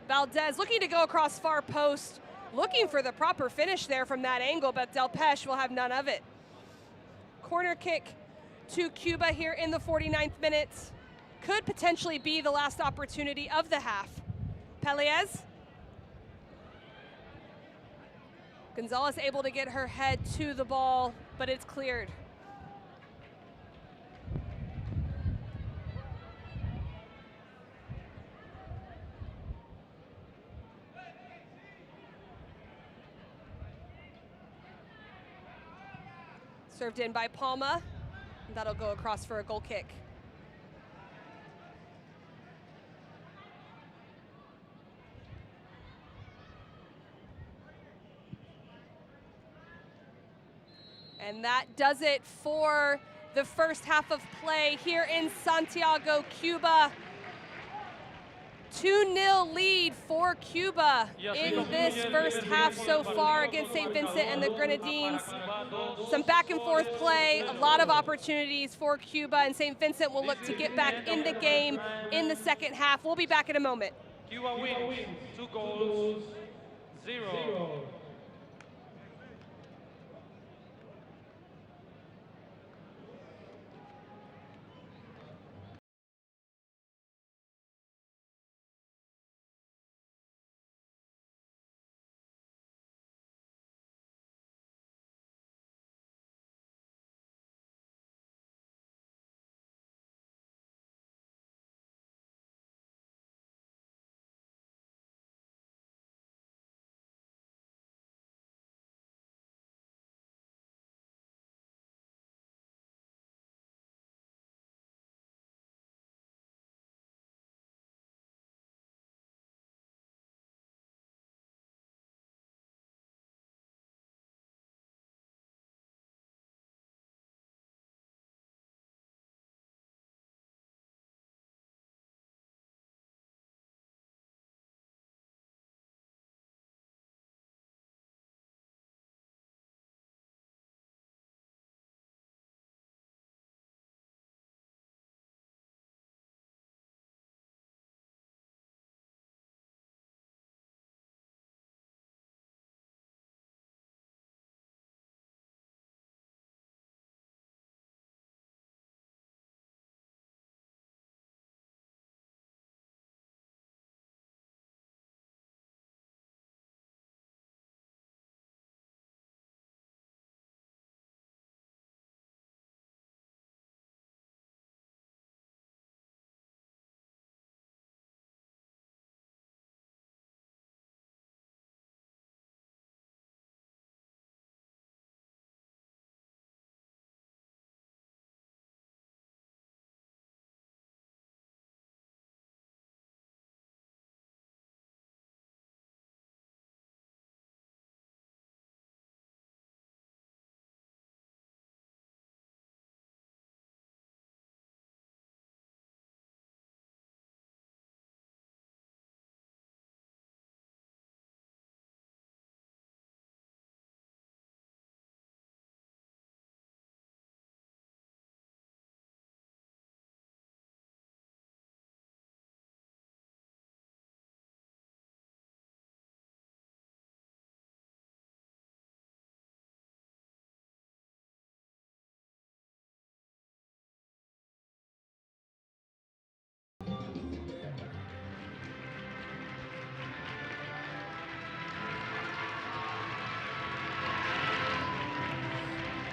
Valdez looking to go across far post, looking for the proper finish there from that angle, but Del Pesh will have none of it. Corner kick to Cuba here in the 49th minute. Could potentially be the last opportunity of the half. Peliez. Gonzalez able to get her head to the ball, but it's cleared. Served in by Palma. And that'll go across for a goal kick. And that does it for the first half of play here in Santiago, Cuba. 2-0 lead for Cuba in this first half so far against St. Vincent and the Grenadines. Some back and forth play, a lot of opportunities for Cuba, and St. Vincent will look to get back in the game in the second half. We'll be back in a moment. Cuba wins 2-0.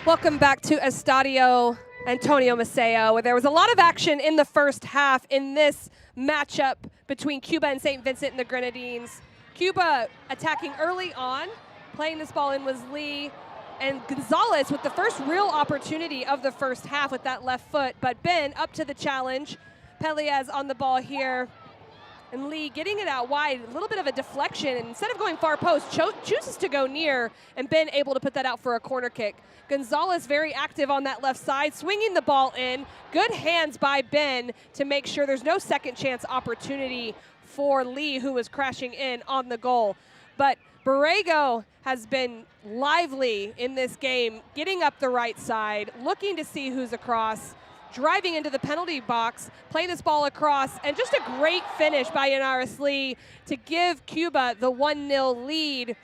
Welcome back to Estadio Antonio Maceo, where there was a lot of action in the first half in this matchup between Cuba and St. Vincent and the Grenadines. Cuba attacking early on, playing this ball in was Lee, and Gonzalez with the first real opportunity of the first half with that left foot, but Ben up to the challenge. Pelias on the ball here, and Lee getting it out wide, a little bit of a deflection, and instead of going far post, chooses to go near, and Ben able to put that out for a corner kick. Gonzalez very active on that left side, swinging the ball in. Good hands by Ben to make sure there's no second chance opportunity for Lee, who was crashing in on the goal. But Borrego has been lively in this game, getting up the right side, looking to see who's across, driving into the penalty box, playing this ball across, and just a great finish by Yanaris Lee to give Cuba the 1-0 lead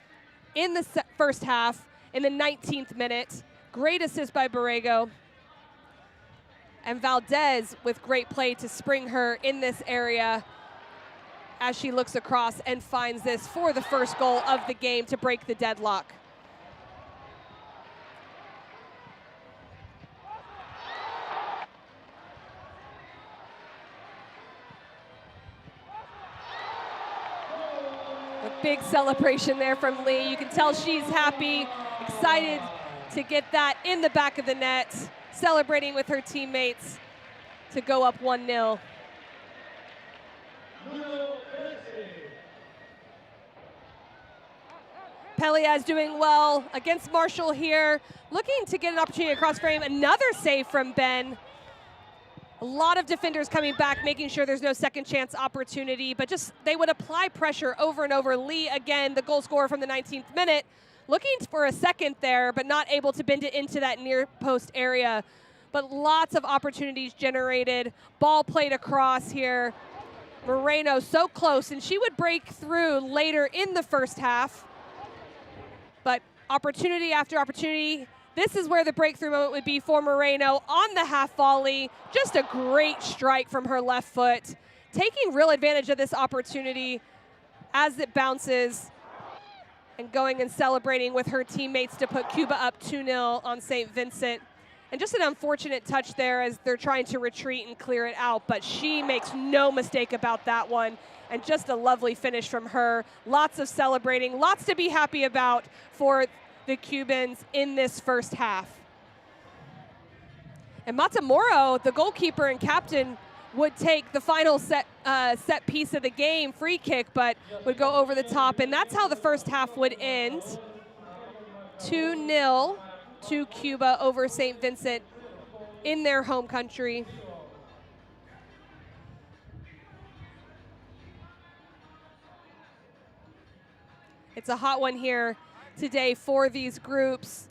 in the first half in the 19th minute. Great assist by Borrego. And Valdez with great play to spring her in this area as she looks across and finds this for the first goal of the game to break the deadlock. A big celebration there from Lee. You can tell she's happy, excited to get that in the back of the net, celebrating with her teammates to go up 1-0. Pelias doing well against Marshall here, looking to get an opportunity across frame. Another save from Ben. A lot of defenders coming back, making sure there's no second chance opportunity, but just they would apply pressure over and over. Lee, again, the goal scorer from the 19th minute, looking for a second there, but not able to bend it into that near post area. But lots of opportunities generated. Ball played across here. Moreno so close, and she would break through later in the first half. But opportunity after opportunity. This is where the breakthrough moment would be for Moreno on the half volley. Just a great strike from her left foot. Taking real advantage of this opportunity as it bounces and going and celebrating with her teammates to put Cuba up 2-0 on St. Vincent. And just an unfortunate touch there as they're trying to retreat and clear it out, but she makes no mistake about that one. And just a lovely finish from her. Lots of celebrating, lots to be happy about for the Cubans in this first half. And Matamoro, the goalkeeper and captain, would take the final set piece of the game, free kick, but would go over the top. And that's how the first half would end. 2-0 to Cuba over St. Vincent in their home country. It's a hot one here today for these groups.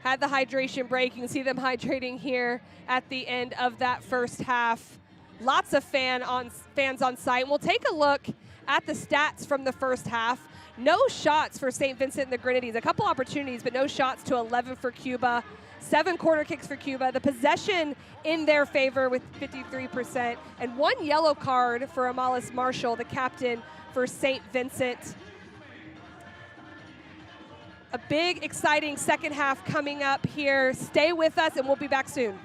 Had the hydration break. You can see them hydrating here at the end of that first half. Lots of fans on site. And we'll take a look at the stats from the first half. No shots for St. Vincent and the Grenadines. A couple opportunities, but no shots to 11 for Cuba. 7 corner kicks for Cuba. The possession in their favor with 53%. And 1 yellow card for Amalis Marshall, the captain for St. Vincent. A big, exciting second half coming up here. Stay with us, and we'll be back soon.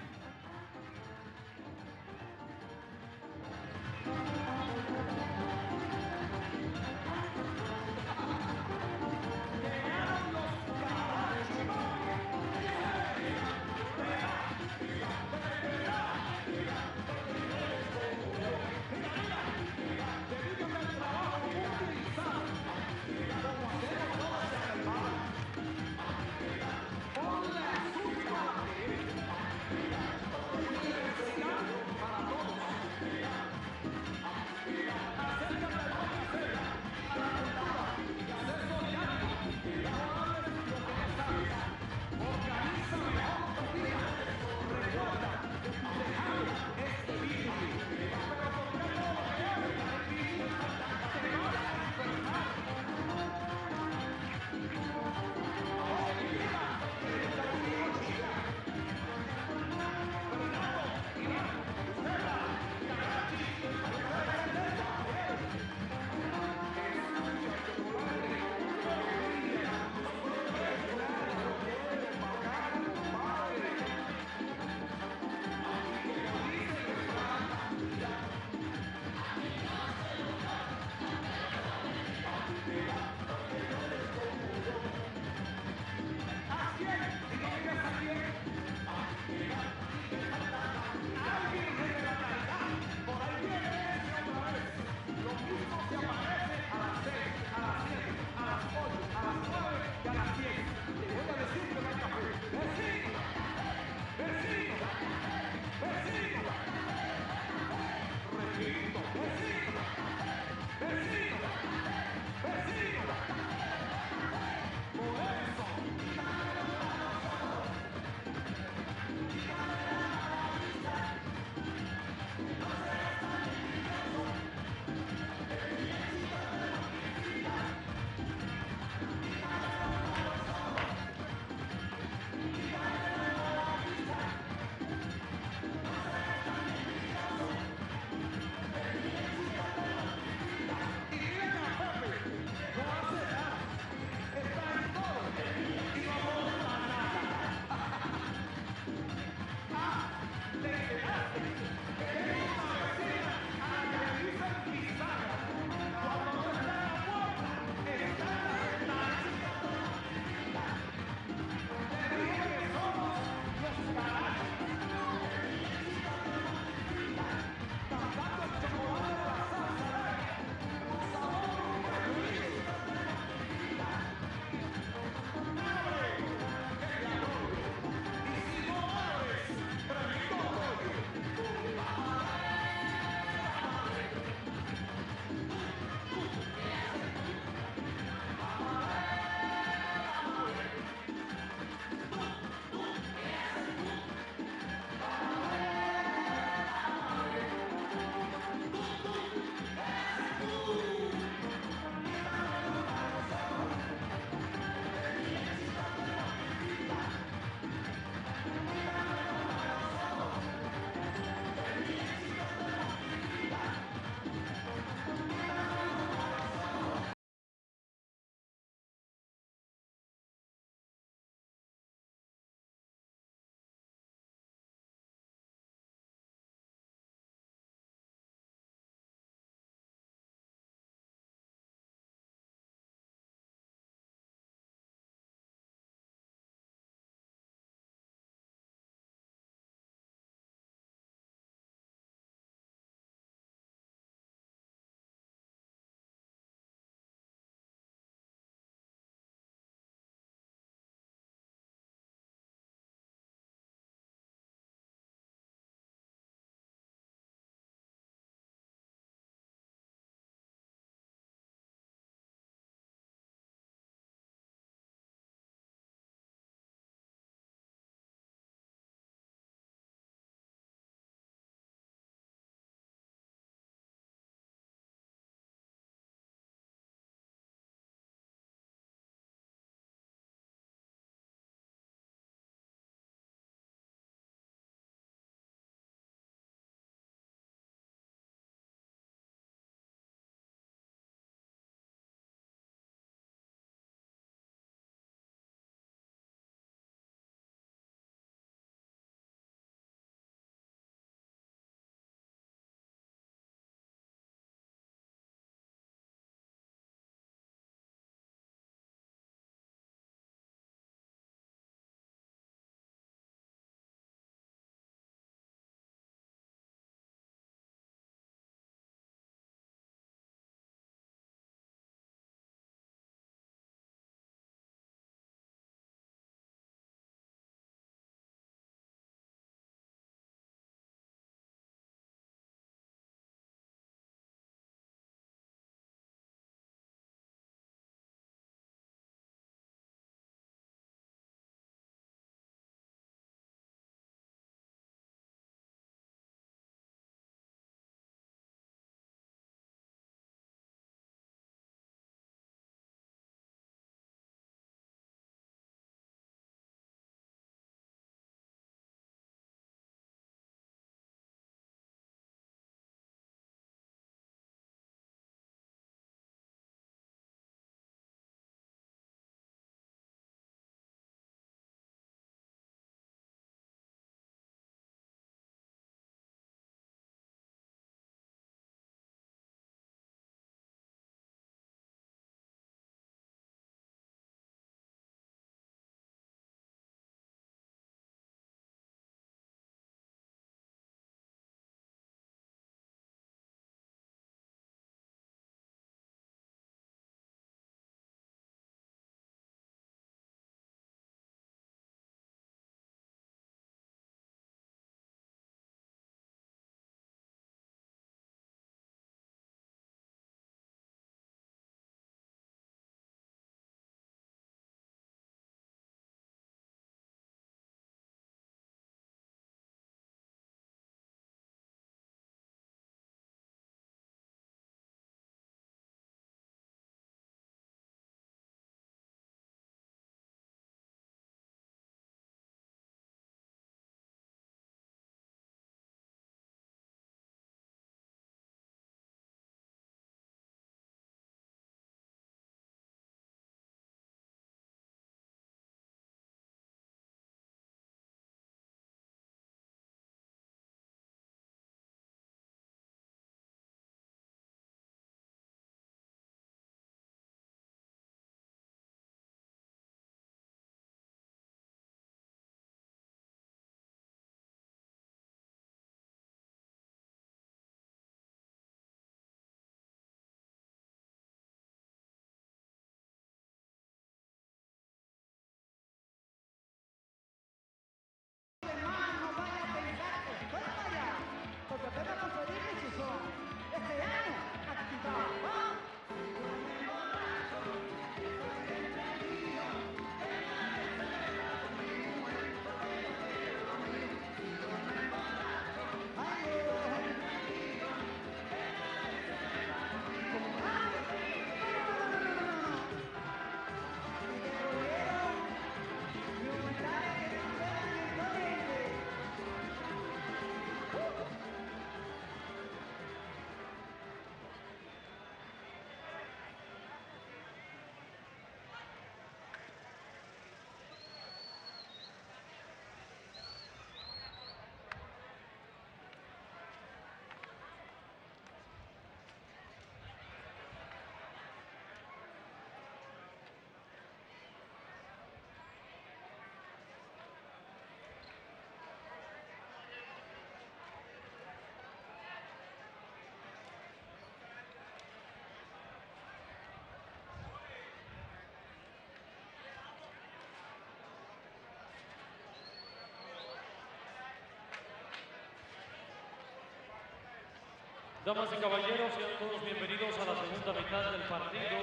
Damas y caballeros, sean todos bienvenidos a la segunda mitad del partido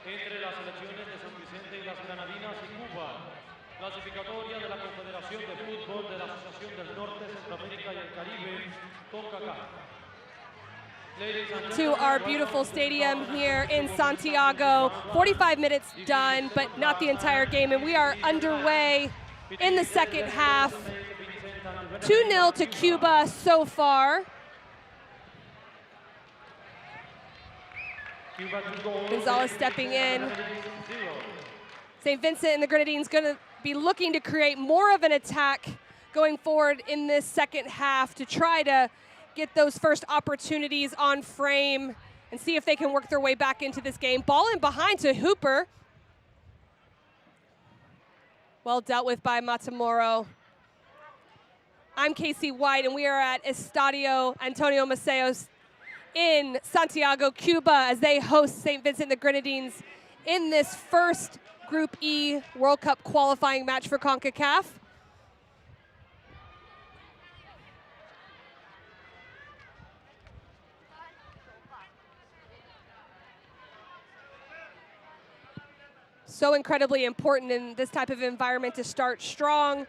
entre las selecciones de San Vicente y las Grenadinas y Cuba. Clasificatoria de la Confederación de Fútbol de la Asociación del Norte, Centroamérica y el Caribe, Concacaf. To our beautiful stadium here in Santiago. 45 minutes done, but not the entire game, and we are underway in the second half. 2-0 to Cuba so far. Gonzalez stepping in. St. Vincent and the Grenadines going to be looking to create more of an attack going forward in this second half to try to get those first opportunities on frame and see if they can work their way back into this game. Ball in behind to Hooper. Well dealt with by Matamoro. I'm Casey White, and we are at Estadio Antonio Maceo's in Santiago, Cuba, as they host St. Vincent and the Grenadines in this first Group E World Cup qualifying match for CONCACAF. So incredibly important in this type of environment to start strong.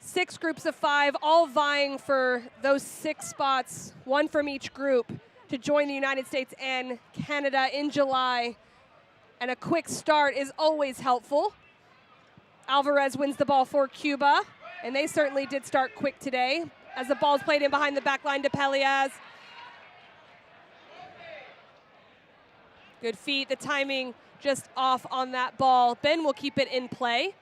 6 groups of 5, all vying for those 6 spots, 1 from each group, to join the United States and Canada in July. And a quick start is always helpful. Alvarez wins the ball for Cuba, and they certainly did start quick today as the ball's played in behind the back line to Pelias. Good feet, the timing just off on that ball. Ben will keep it in play.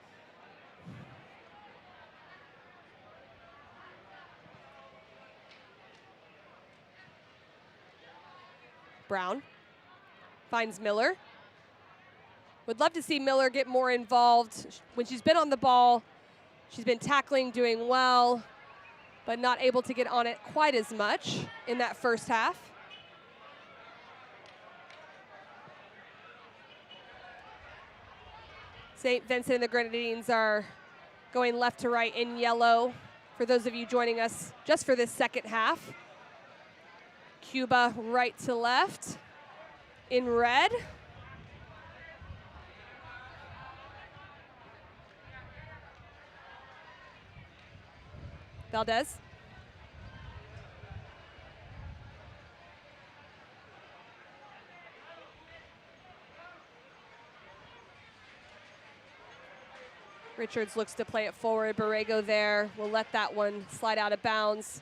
Brown finds Miller. Would love to see Miller get more involved. When she's been on the ball, she's been tackling, doing well, but not able to get on it quite as much in that first half. St. Vincent and the Grenadines are going left to right in yellow for those of you joining us just for this second half. Cuba right to left in red. Valdez. Richards looks to play it forward. Borrego there will let that one slide out of bounds.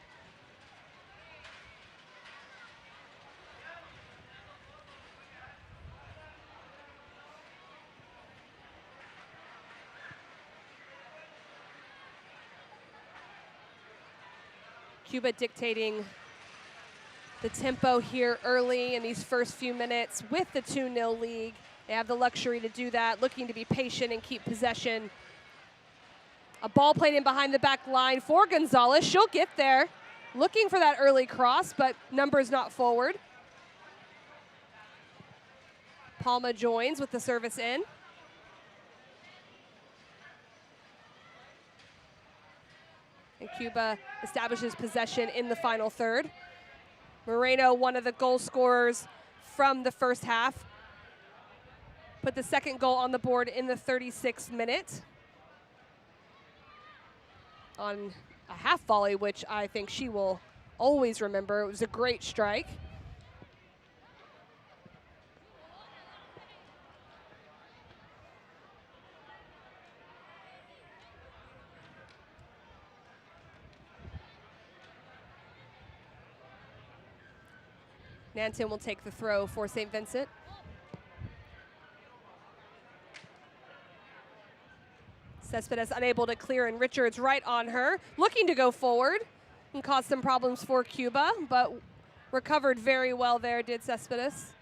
Cuba dictating the tempo here early in these first few minutes with the 2-0 lead. They have the luxury to do that, looking to be patient and keep possession. A ball played in behind the back line for Gonzalez. She'll get there, looking for that early cross, but numbers not forward. Palma joins with the service in. And Cuba establishes possession in the final third. Moreno, one of the goal scorers from the first half, put the second goal on the board in the 36th minute on a half volley, which I think she will always remember. It was a great strike. Nanton will take the throw for St. Vincent. Cespedes unable to clear, and Richards right on her, looking to go forward and cause some problems for Cuba, but recovered very well there, did Cespedes.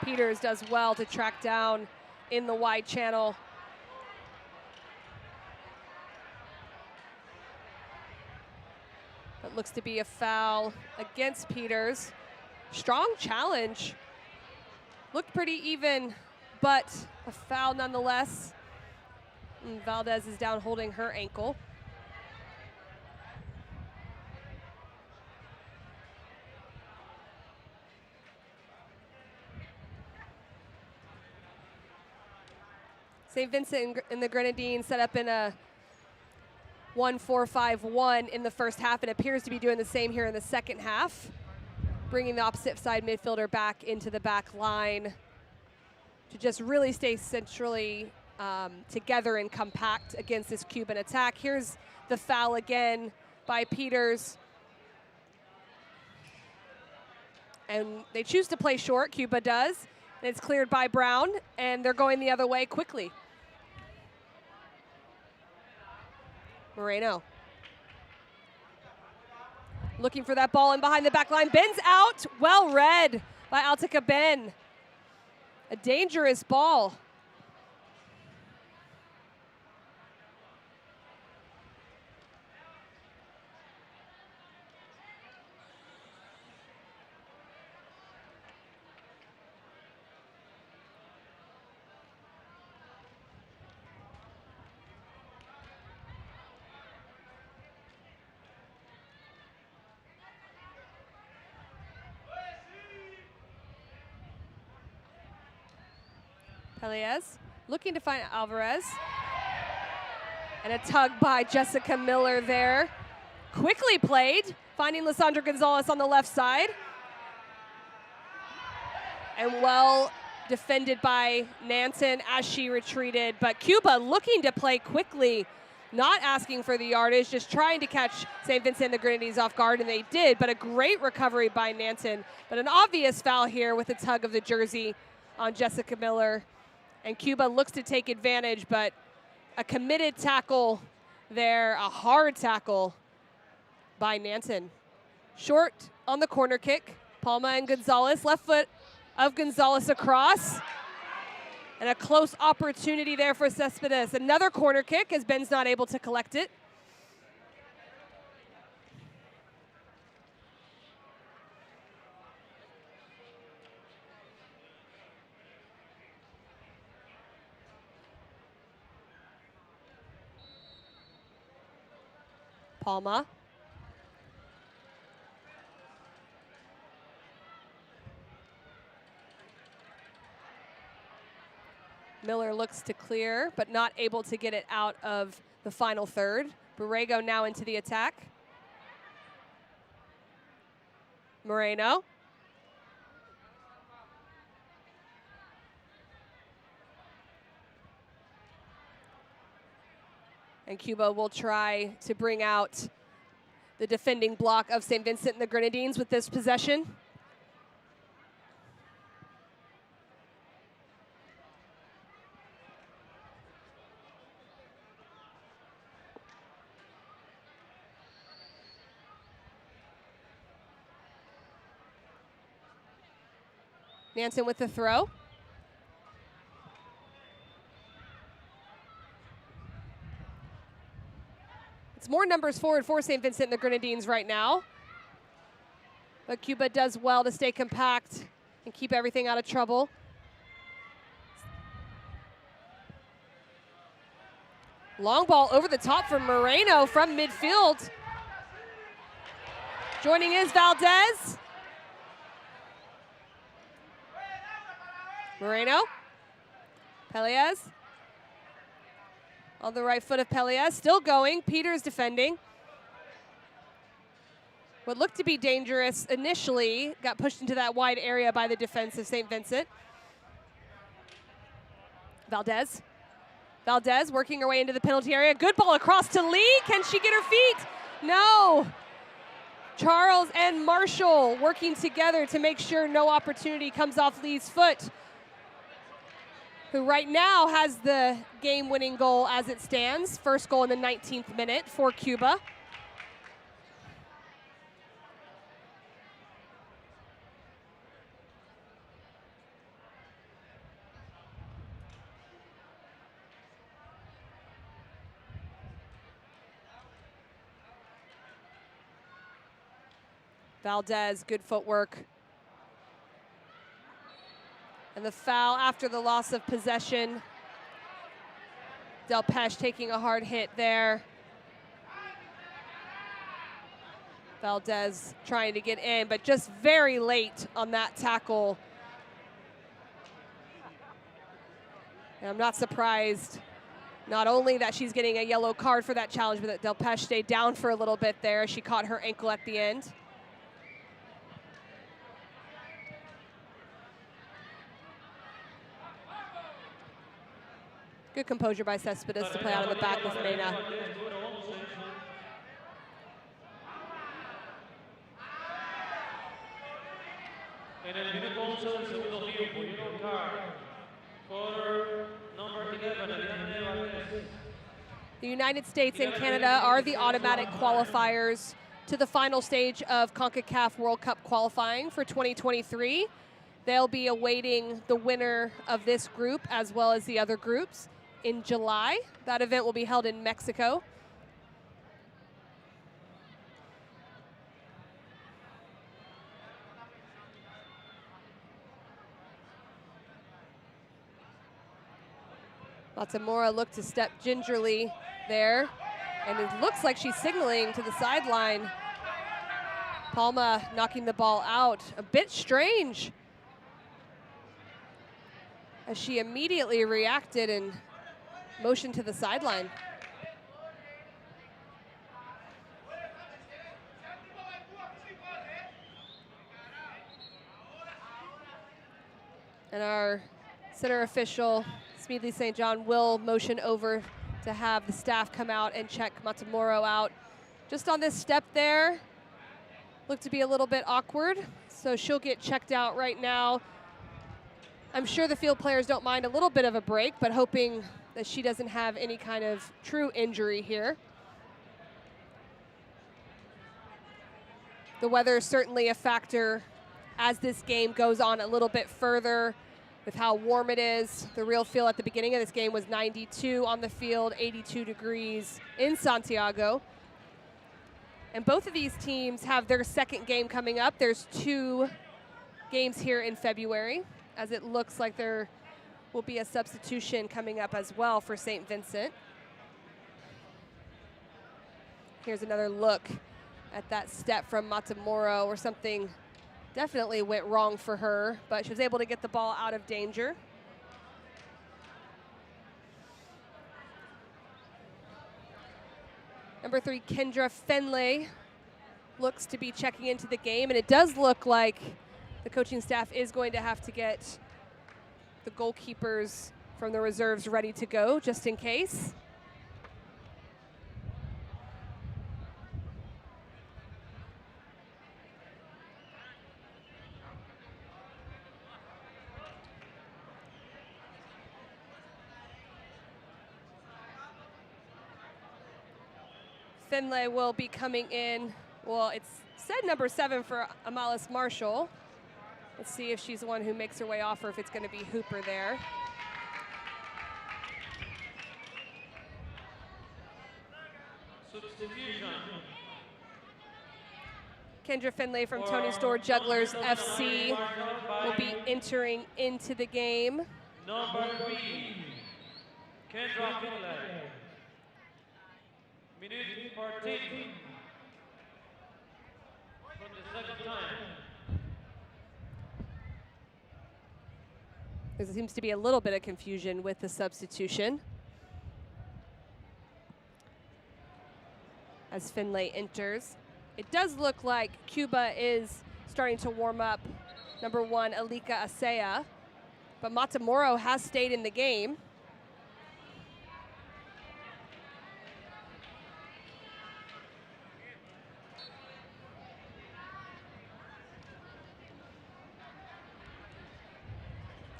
Peters does well to track down in the wide channel. It looks to be a foul against Peters. Strong challenge. Looked pretty even, but a foul nonetheless. And Valdez is down holding her ankle. St. Vincent and the Grenadines set up in a 1-4-5-1 in the first half, and appears to be doing the same here in the second half, bringing the opposite side midfielder back into the back line to just really stay centrally together and compact against this Cuban attack. Here's the foul again by Peters. And they choose to play short, Cuba does, and it's cleared by Brown, and they're going the other way quickly. Moreno looking for that ball in behind the back line. Ben's out. Well read by Altica Ben. A dangerous ball. Elias looking to find Alvarez. And a tug by Jessica Miller there. Quickly played, finding Lissandra Gonzalez on the left side. And well defended by Nansen as she retreated. But Cuba looking to play quickly, not asking for the yardage, just trying to catch St. Vincent and the Grenadines off guard, and they did. But a great recovery by Nansen. But an obvious foul here with a tug of the jersey on Jessica Miller. And Cuba looks to take advantage, but a committed tackle there, a hard tackle by Nansen. Short on the corner kick. Palma and Gonzalez, left foot of Gonzalez across. And a close opportunity there for Cespedes. Another corner kick as Ben's not able to collect it. Palma. Miller looks to clear, but not able to get it out of the final third. Borrego now into the attack. Moreno. And Cuba will try to bring out the defending block of St. Vincent and the Grenadines with this possession. Nansen with the throw. It's more numbers forward for St. Vincent and the Grenadines right now. But Cuba does well to stay compact and keep everything out of trouble. Long ball over the top from Moreno from midfield. Joining is Valdez. Moreno. Pelias. On the right foot of Pelias, still going. Peters defending. What looked to be dangerous initially got pushed into that wide area by the defense of St. Vincent. Valdez. Valdez working her way into the penalty area. Good ball across to Lee. Can she get her feet? No. Charles and Marshall working together to make sure no opportunity comes off Lee's foot, who right now has the game-winning goal as it stands. First goal in the 19th minute for Cuba. Valdez, good footwork. And the foul after the loss of possession. Delpeche taking a hard hit there. Valdez trying to get in, but just very late on that tackle. And I'm not surprised, not only that she's getting a yellow card for that challenge, but that Delpeche stayed down for a little bit there. She caught her ankle at the end. Good composure by Cespedes to play out of the back with Mena. En el minuto 11 del segundo tiempo, yellow card for number 11, Eliana Valdez. The United States and Canada are the automatic qualifiers to the final stage of CONCACAF World Cup qualifying for 2023. They'll be awaiting the winner of this group as well as the other groups in July. That event will be held in Mexico. Matamora looked to step gingerly there, and it looks like she's signaling to the sideline. Palma knocking the ball out. A bit strange, as she immediately reacted and motioned to the sideline. And our center official, Smedley St. John, will motion over to have the staff come out and check Matamoro out. Just on this step there, looked to be a little bit awkward, so she'll get checked out right now. I'm sure the field players don't mind a little bit of a break, but hoping that she doesn't have any kind of true injury here. The weather is certainly a factor as this game goes on a little bit further with how warm it is. The real feel at the beginning of this game was 92 on the field, 82 degrees in Santiago. And both of these teams have their second game coming up. There's 2 games here in February, as it looks like there will be a substitution coming up as well for St. Vincent. Here's another look at that step from Matamoro, where something definitely went wrong for her, but she was able to get the ball out of danger. Number 3, Kendra Fenley, looks to be checking into the game, and it does look like the coaching staff is going to have to get the goalkeepers from the reserves ready to go, just in case. Finlay will be coming in. Well, it's said number 7 for Amalis Marshall. Let's see if she's the one who makes her way off or if it's going to be Hooper there. Kendra Finlay from Tony Store Jugglers FC will be entering into the game. Number 3, Kendra Finlay. Minute 14. From the second time. There seems to be a little bit of confusion with the substitution as Finlay enters. It does look like Cuba is starting to warm up number 1, Alika Asea, but Matamoro has stayed in the game.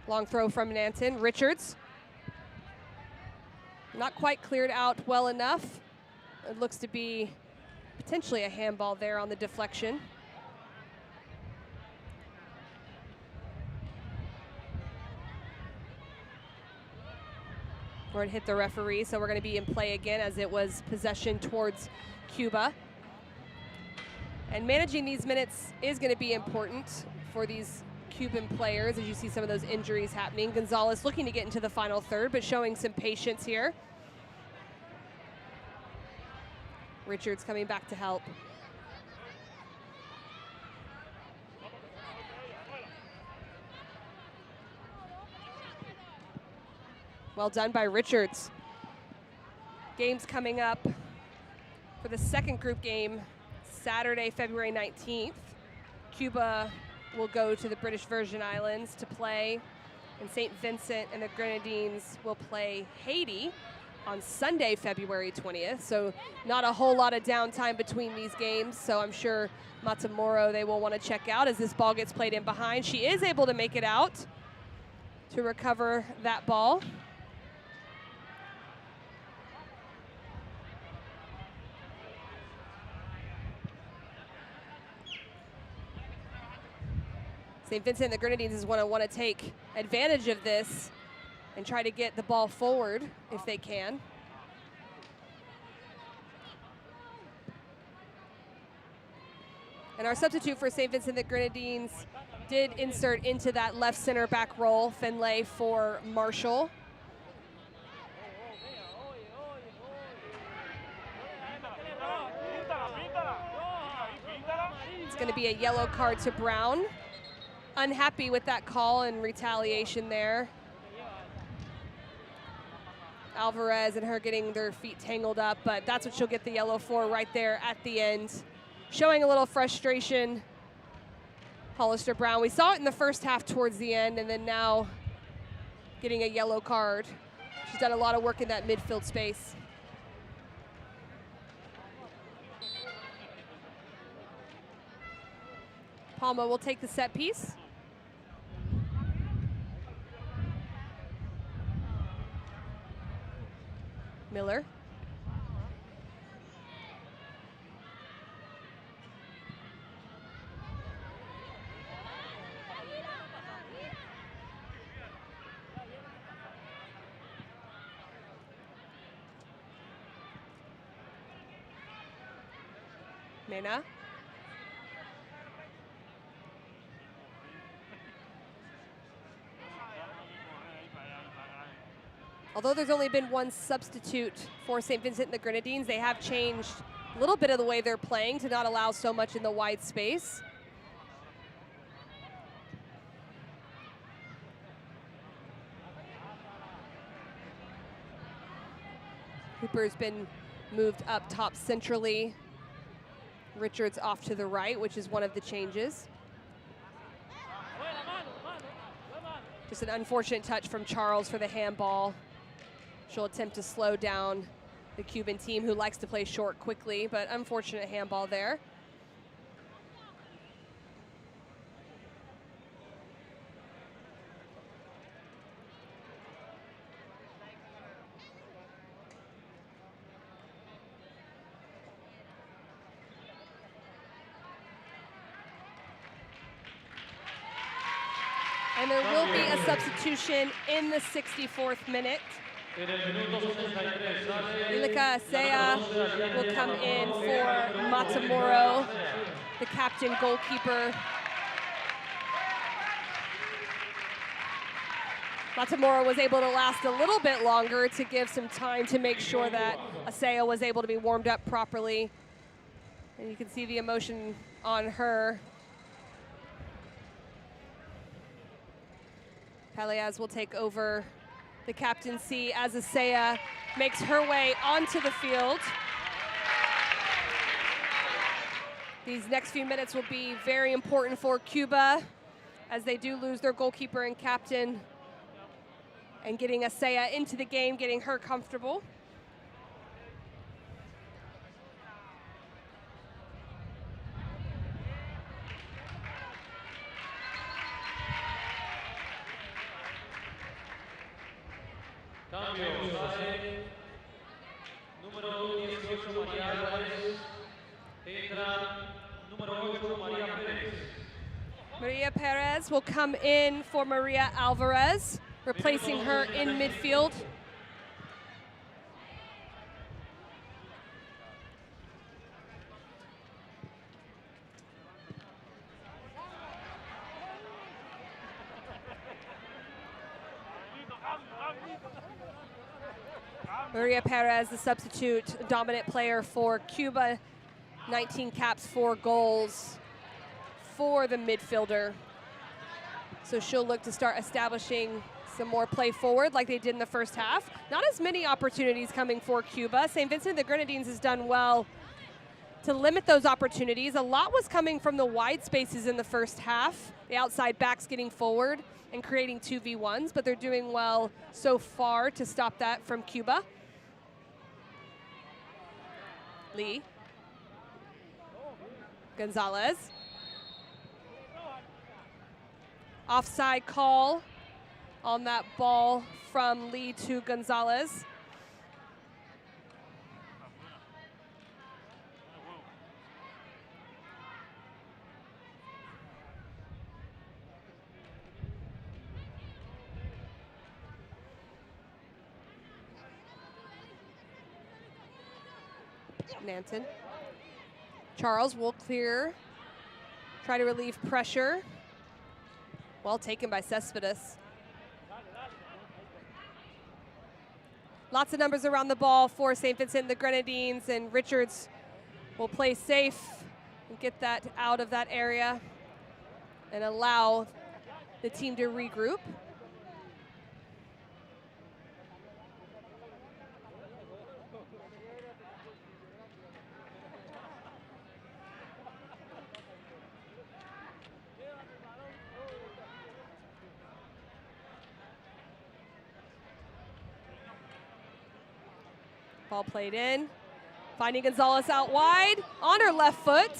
Long throw from Nanton. Richards. Not quite cleared out well enough. It looks to be potentially a handball there on the deflection. Or it hit the referee, so we're going to be in play again as it was possession towards Cuba. And managing these minutes is going to be important for these Cuban players, as you see some of those injuries happening. Gonzalez looking to get into the final third, but showing some patience here. Richards coming back to help. Well done by Richards. Games coming up for the second group game, Saturday, February 19th. Cuba will go to the British Virgin Islands to play, and St. Vincent and the Grenadines will play Haiti on Sunday, February 20th. So not a whole lot of downtime between these games, so I'm sure Matamoro they will want to check out as this ball gets played in behind. She is able to make it out to recover that ball. St. Vincent and the Grenadines is going to want to take advantage of this and try to get the ball forward if they can. And our substitute for St. Vincent and the Grenadines did insert into that left center back role, Finlay for Marshall. It's going to be a yellow card to Brown. Unhappy with that call and retaliation there. Alvarez and her getting their feet tangled up, but that's what she'll get the yellow for right there at the end. Showing a little frustration, Hollister Brown. We saw it in the first half towards the end, and then now getting a yellow card. She's done a lot of work in that midfield space. Palma will take the set piece. Miller. Mena. Although there's only been one substitute for St. Vincent and the Grenadines, they have changed a little bit of the way they're playing to not allow so much in the wide space. Cooper's been moved up top centrally. Richards off to the right, which is one of the changes. Just an unfortunate touch from Charles for the handball. She'll attempt to slow down the Cuban team, who likes to play short quickly, but unfortunate handball there. And there will be a substitution in the 64th minute. Ilika Asea will come in for Matamoro, the captain goalkeeper. Matamoro was able to last a little bit longer to give some time to make sure that Asea was able to be warmed up properly. And you can see the emotion on her. Peleas will take over the captaincy as Asea makes her way onto the field. These next few minutes will be very important for Cuba as they do lose their goalkeeper and captain, and getting Asea into the game, getting her comfortable. Maria Perez will come in for Maria Alvarez, replacing her in midfield. Maria Perez, the substitute dominant player for Cuba, 19 caps, 4 goals for the midfielder. So she'll look to start establishing some more play forward like they did in the first half. Not as many opportunities coming for Cuba. St. Vincent the Grenadines has done well to limit those opportunities. A lot was coming from the wide spaces in the first half, the outside backs getting forward and creating 2v1s, but they're doing well so far to stop that from Cuba. Lee. Gonzalez. Offside call on that ball from Lee to Gonzalez. Nanton. Charles will clear, try to relieve pressure. Well taken by Cespedes. Lots of numbers around the ball for St. Vincent the Grenadines, and Richards will play safe and get that out of that area and allow the team to regroup. Ball played in, finding Gonzalez out wide on her left foot,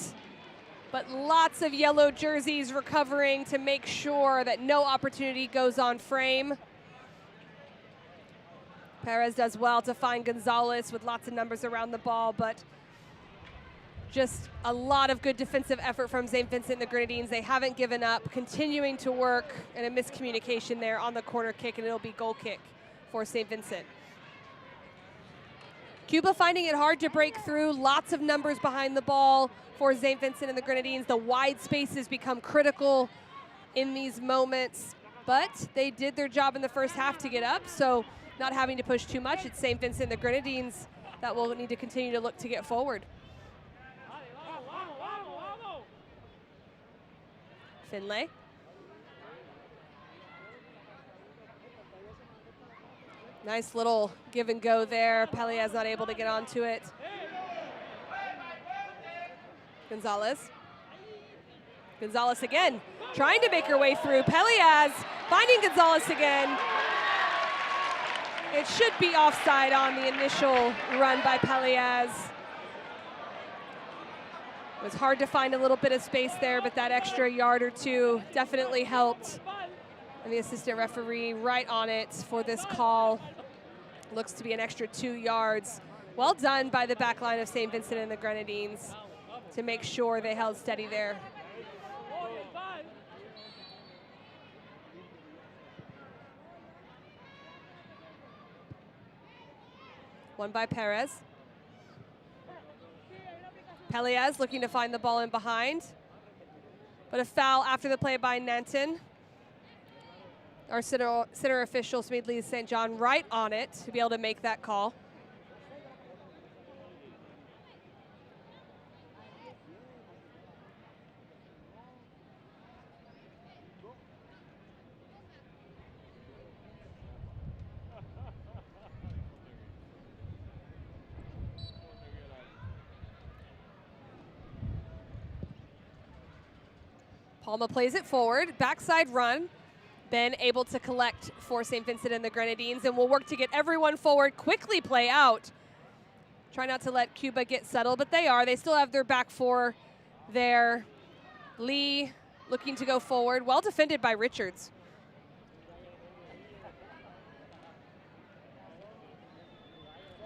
but lots of yellow jerseys recovering to make sure that no opportunity goes on frame. Perez does well to find Gonzalez with lots of numbers around the ball, but just a lot of good defensive effort from St. Vincent the Grenadines. They haven't given up, continuing to work, and a miscommunication there on the corner kick, and it'll be goal kick for St. Vincent. Cuba finding it hard to break through, lots of numbers behind the ball for St. Vincent and the Grenadines. The wide spaces become critical in these moments, but they did their job in the first half to get up, so not having to push too much. It's St. Vincent and the Grenadines that will need to continue to look to get forward. Finlay. Nice little give and go there. Pelias not able to get onto it. Gonzalez. Gonzalez again, trying to make her way through. Pelias finding Gonzalez again. It should be offside on the initial run by Pelias. It was hard to find a little bit of space there, but that extra yard or two definitely helped. And the assistant referee right on it for this call. Looks to be an extra 2 yards. Well done by the back line of St. Vincent and the Grenadines to make sure they held steady there. One by Perez. Pelias looking to find the ball in behind, but a foul after the play by Nanton. Our center official, Smedley St. John, right on it to be able to make that call. Palma plays it forward, backside run. Ben able to collect for St. Vincent and the Grenadines, and will work to get everyone forward, quickly play out. Try not to let Cuba get settled, but they are. They still have their back four there. Lee looking to go forward, well defended by Richards.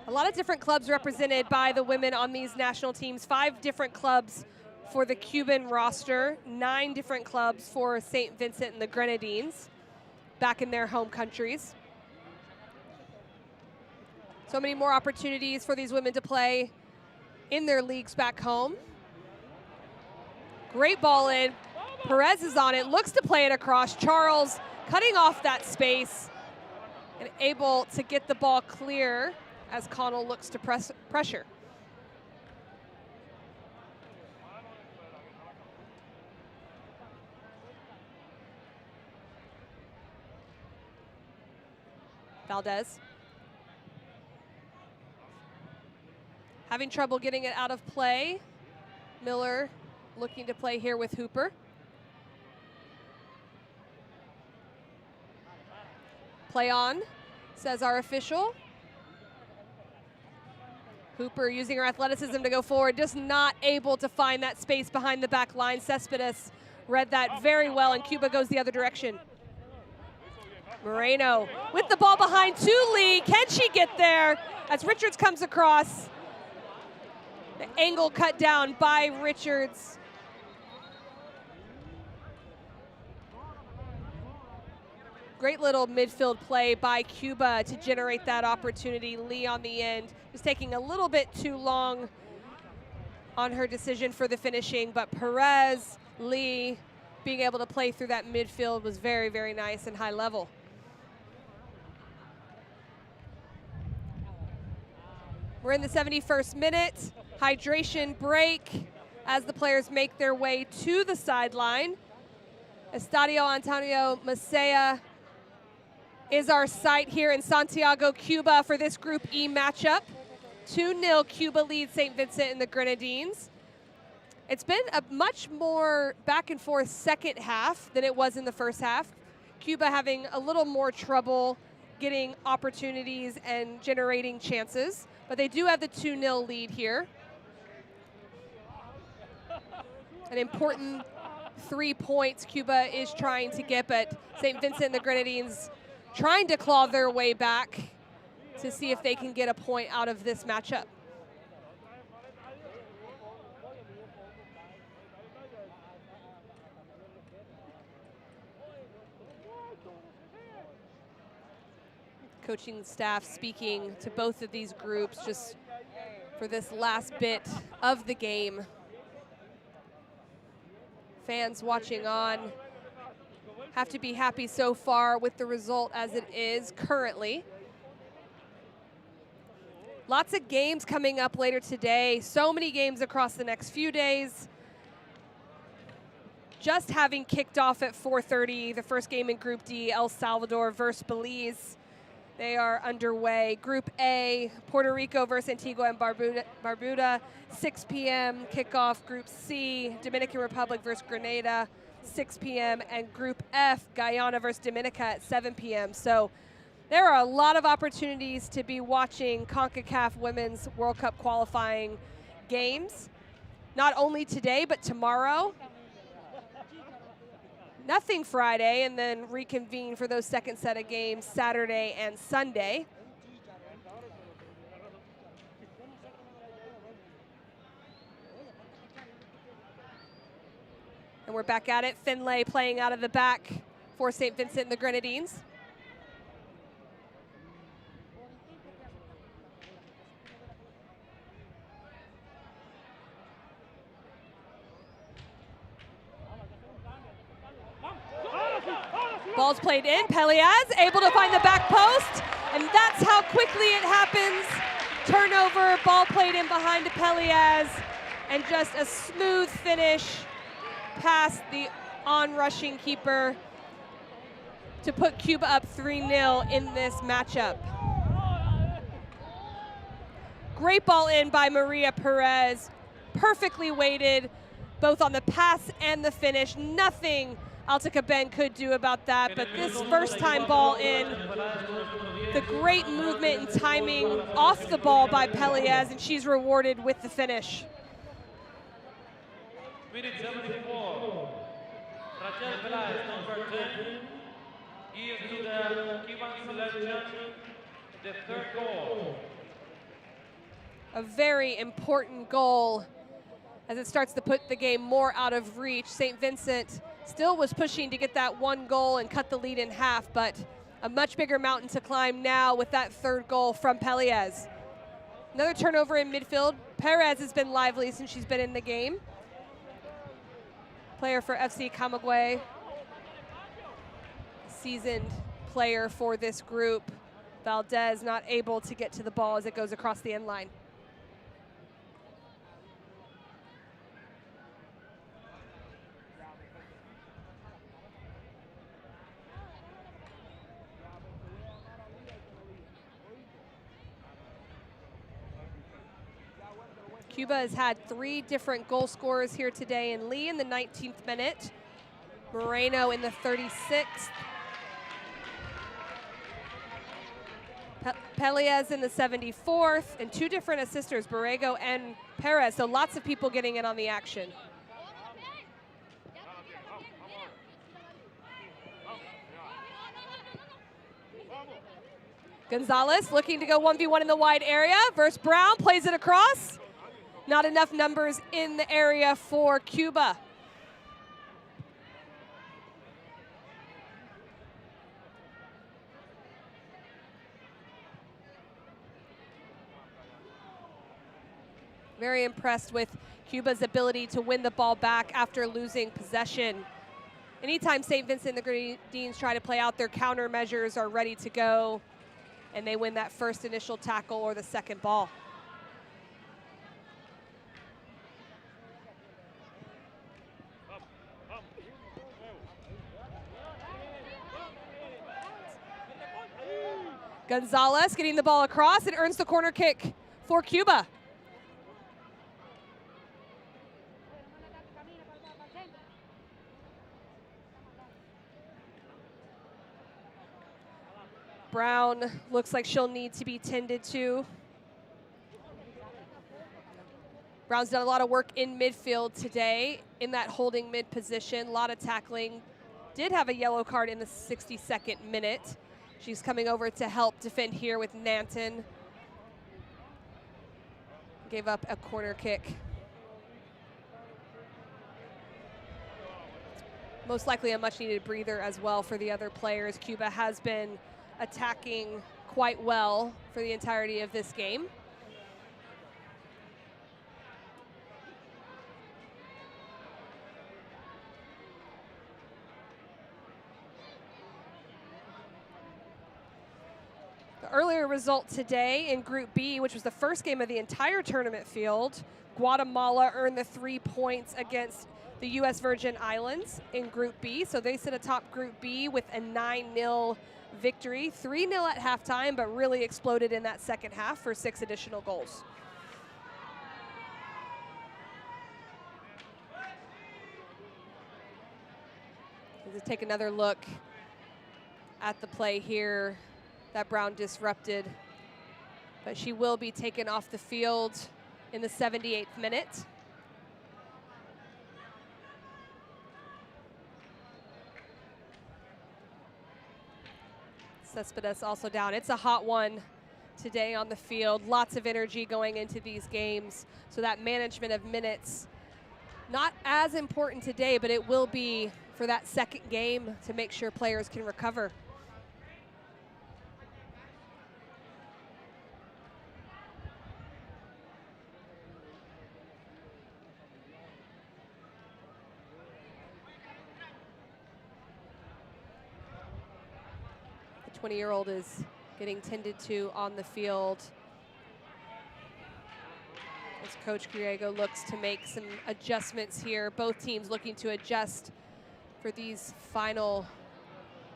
A lot of different clubs represented by the women on these national teams. 5 different clubs for the Cuban roster, 9 different clubs for St. Vincent and the Grenadines back in their home countries. So many more opportunities for these women to play in their leagues back home. Great ball in. Perez is on it, looks to play it across. Charles cutting off that space. and able to get the ball clear as Connell looks to pressure. Valdez. Having trouble getting it out of play. Miller looking to play here with Hooper. Play on, says our official. Hooper using her athleticism to go forward, just not able to find that space behind the back line. Cespedes read that very well, and Cuba goes the other direction. Moreno with the ball behind to Lee. Can she get there? As Richards comes across. The angle cut down by Richards. Great little midfield play by Cuba to generate that opportunity. Lee on the end, just taking a little bit too long on her decision for the finishing, but Perez, Lee, being able to play through that midfield was very, very nice and high level. We're in the 71st minute. Hydration break as the players make their way to the sideline. Estadio Antonio Maceo is our site here in Santiago, Cuba for this Group E matchup. 2-0 Cuba leads St. Vincent and the Grenadines. It's been a much more back and forth second half than it was in the first half. Cuba having a little more trouble getting opportunities and generating chances, but they do have the 2-0 lead here. An important 3 points Cuba is trying to get, but St. Vincent and the Grenadines trying to claw their way back to see if they can get a point out of this matchup. Coaching staff speaking to both of these groups just for this last bit of the game. Fans watching on have to be happy so far with the result as it is currently. Lots of games coming up later today. So many games across the next few days. Just having kicked off at 4:30, the first game in Group D, El Salvador versus Belize. They are underway. Group A, Puerto Rico versus Antigua and Barbuda, 6 p.m. kickoff. Group C, Dominican Republic versus Grenada, 6 p.m. And Group F, Guyana versus Dominica at 7 p.m. So there are a lot of opportunities to be watching CONCACAF Women's World Cup qualifying games. Not only today, but tomorrow. Nothing Friday, and then reconvene for those second set of games Saturday and Sunday. And we're back at it. Finlay playing out of the back for St. Vincent and the Grenadines. Ball's played in. Pelias able to find the back post, and that's how quickly it happens. Turnover, ball played in behind Pelias, and just a smooth finish past the on-rushing keeper to put Cuba up 3-0 in this matchup. Great ball in by Maria Perez, perfectly weighted, both on the pass and the finish. Nothing Altica Ben could do about that, but this first time ball in, the great movement and timing off the ball by Pelias, and she's rewarded with the finish. Minute 74, Rachel Pelias, number 10, gives to the Cuban selection the third goal. A very important goal as it starts to put the game more out of reach. St. Vincent still was pushing to get that one goal and cut the lead in half, but a much bigger mountain to climb now with that third goal from Pelias. Another turnover in midfield. Perez has been lively since she's been in the game. Player for FC Camagüey. Seasoned player for this group. Valdez not able to get to the ball as it goes across the end line. Cuba has had 3 different goal scorers here today, and Lee in the 19th minute, Moreno in the 36th, Pelias in the 74th, and 2 different assisters, Borrego and Perez, so lots of people getting in on the action. Gonzalez looking to go 1v1 in the wide area versus Brown, plays it across. Not enough numbers in the area for Cuba. Very impressed with Cuba's ability to win the ball back after losing possession. Anytime St. Vincent and the Grenadines try to play out, their countermeasures are ready to go, and they win that first initial tackle or the second ball. Gonzalez getting the ball across and earns the corner kick for Cuba. Brown looks like she'll need to be tended to. Brown's done a lot of work in midfield today in that holding mid position, a lot of tackling. Did have a yellow card in the 62nd minute. She's coming over to help defend here with Nanton. Gave up a corner kick. Most likely a much needed breather as well for the other players. Cuba has been attacking quite well for the entirety of this game. The earlier result today in Group B, which was the first game of the entire tournament field, Guatemala earned the 3 points against the U.S. Virgin Islands in Group B. So they sit atop Group B with a 9-0 victory. 3-0 at halftime, but really exploded in that second half for 6 additional goals. Let's take another look at the play here that Brown disrupted, but she will be taken off the field in the 78th minute. Cespedes also down. It's a hot one today on the field. Lots of energy going into these games. So that management of minutes, not as important today, but it will be for that second game to make sure players can recover. The 20-year-old is getting tended to on the field as Coach Griego looks to make some adjustments here. Both teams looking to adjust for these final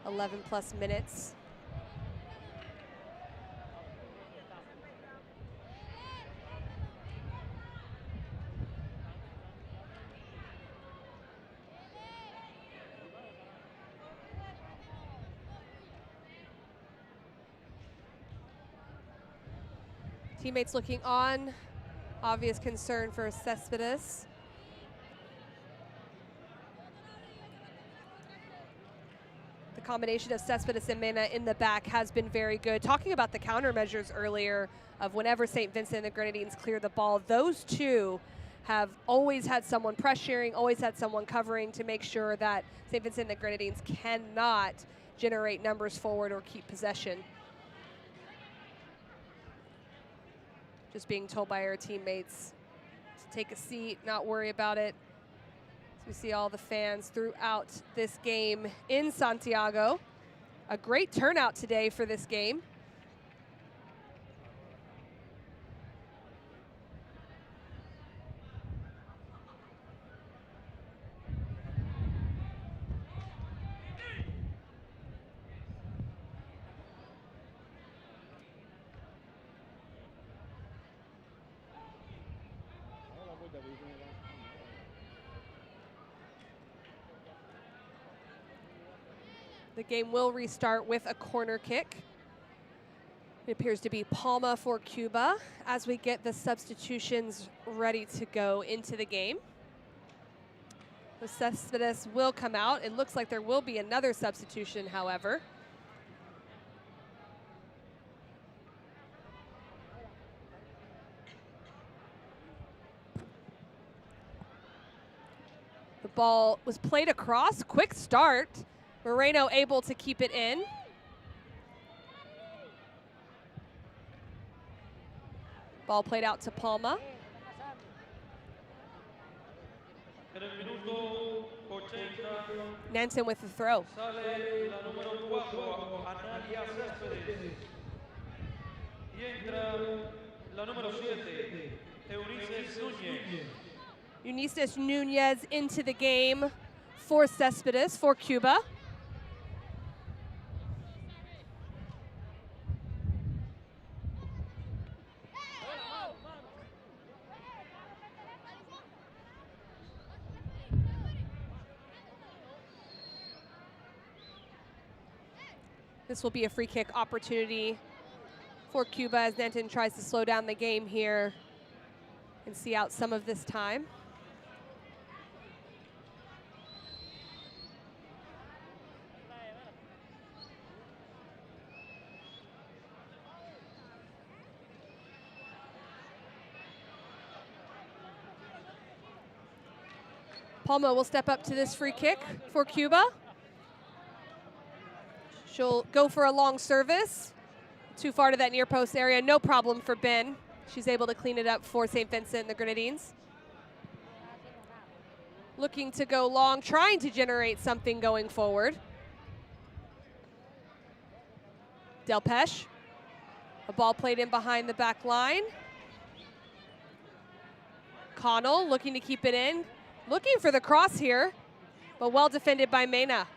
11+ minutes. Teammates looking on, obvious concern for Cespedes. The combination of Cespedes and Mena in the back has been very good. Talking about the countermeasures earlier of whenever St. Vincent and the Grenadines clear the ball, those two have always had someone pressuring, always had someone covering to make sure that St. Vincent and the Grenadines cannot generate numbers forward or keep possession. Just being told by our teammates to take a seat, not worry about it. So we see all the fans throughout this game in Santiago. A great turnout today for this game. The game will restart with a corner kick. It appears to be Palma for Cuba as we get the substitutions ready to go into the game. The Cespedes will come out. It looks like there will be another substitution, however. The ball was played across, quick start. Moreno able to keep it in. Ball played out to Palma. Nansen with the throw. Eunices Nunez into the game for Cespedes, for Cuba. This will be a free kick opportunity for Cuba as Nansen tries to slow down the game here and see out some of this time. Palma will step up to this free kick for Cuba. She'll go for a long service. Too far to that near post area. No problem for Ben. She's able to clean it up for St. Vincent and the Grenadines. Looking to go long, trying to generate something going forward. Delpeche. A ball played in behind the back line. Connell looking to keep it in. Looking for the cross here, but well defended by Mena.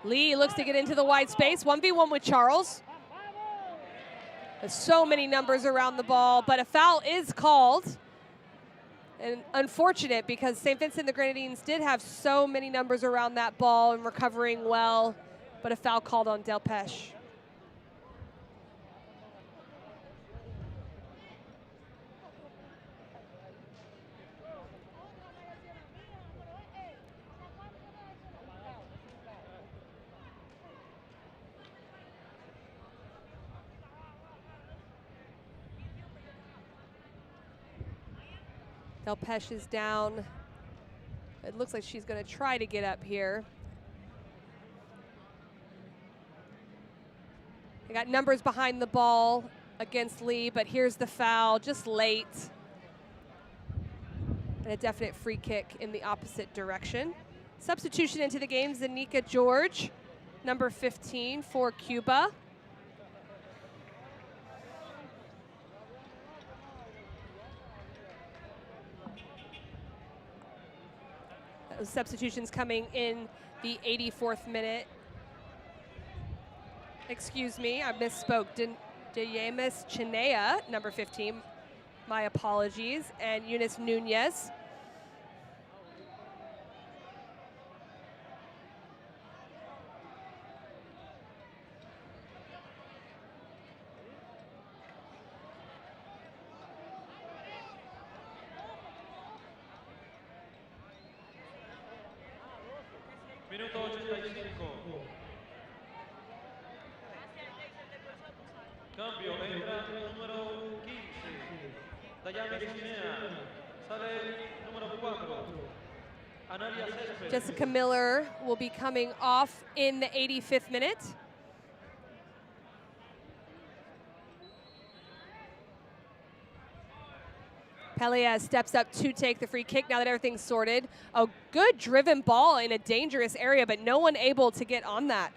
Lee looks to get into the wide space. 1v1 with Charles. There's so many numbers around the ball, but a foul is called. And unfortunate because St. Vincent and the Grenadines did have so many numbers around that ball and recovering well, but a foul called on Delpeche. Delpeche is down. It looks like she's going to try to get up here. They got numbers behind the ball against Lee, but here's the foul, just late. And a definite free kick in the opposite direction. Substitution into the game, Zanika George, number 15 for Cuba. Those substitutions coming in the 84th minute. Excuse me, I misspoke. Deyemis Chinea, number 15. My apologies. And Eunice Nunez. Minuto 85. Cambio, entra número 15. Dayana Chinea. Sale número 4. Analia Cespedes. Jessica Miller will be coming off in the 85th minute. Pelea steps up to take the free kick now that everything's sorted. A good driven ball in a dangerous area, but no one able to get on that.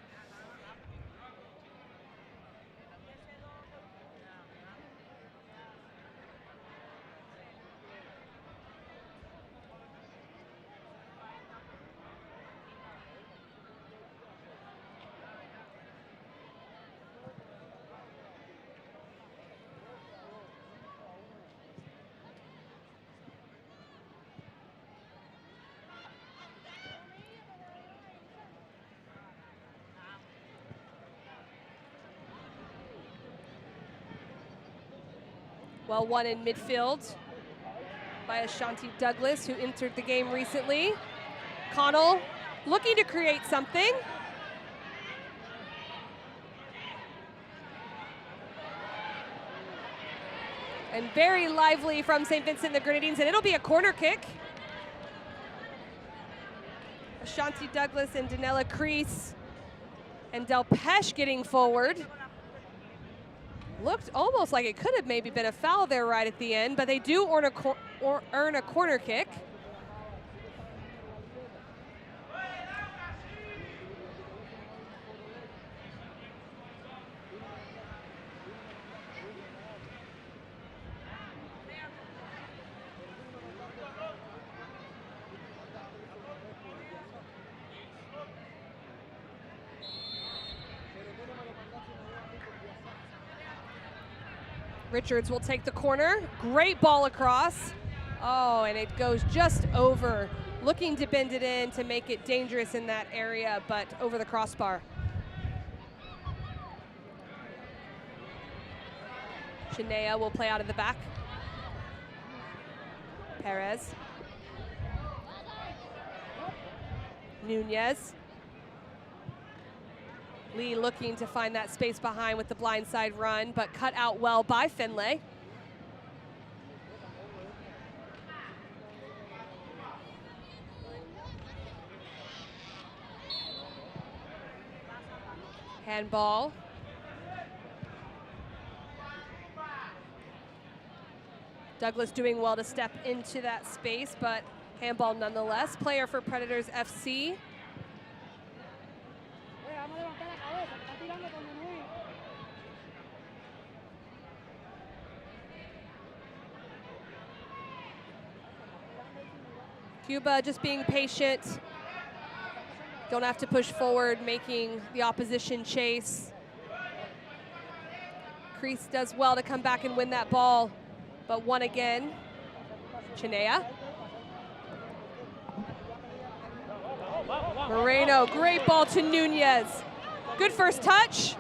Well won in midfield by Ashanti Douglas, who entered the game recently. Connell looking to create something. And very lively from St. Vincent the Grenadines, and it'll be a corner kick. Ashanti Douglas and Danella Crease and Del Pesh getting forward. Looked almost like it could have maybe been a foul there right at the end, but they do earn a corner kick. Richards will take the corner. Great ball across. Oh, and it goes just over. Looking to bend it in to make it dangerous in that area, but over the crossbar. Shania will play out of the back. Perez. Nunez. Lee looking to find that space behind with the blindside run, but cut out well by Finlay. Handball. Douglas doing well to step into that space, but handball nonetheless. Player for Predators FC. Cuba just being patient. Don't have to push forward, making the opposition chase. Crease does well to come back and win that ball, but won again. Chinea. Moreno, great ball to Nunez. Good first touch.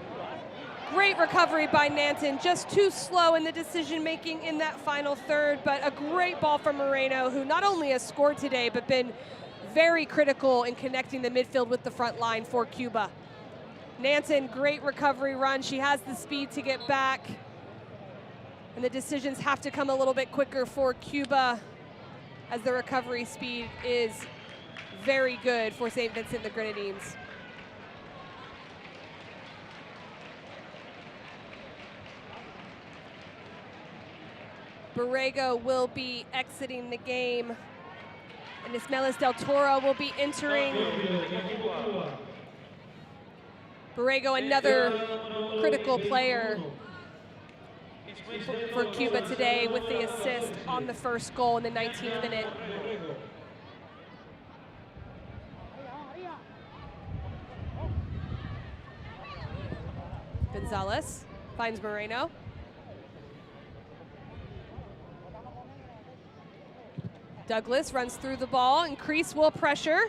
Great recovery by Nanton, just too slow in the decision making in that final third, but a great ball from Moreno, who not only has scored today, but been very critical in connecting the midfield with the front line for Cuba. Nanton, great recovery run. She has the speed to get back, and the decisions have to come a little bit quicker for Cuba, as the recovery speed is very good for St. Vincent the Grenadines. Borrego will be exiting the game, and Ismaelis del Toro will be entering. Borrego, another critical player for Cuba today, with the assist on the first goal in the 19th minute. Gonzalez finds Moreno. Douglas runs through the ball, and Crease will pressure.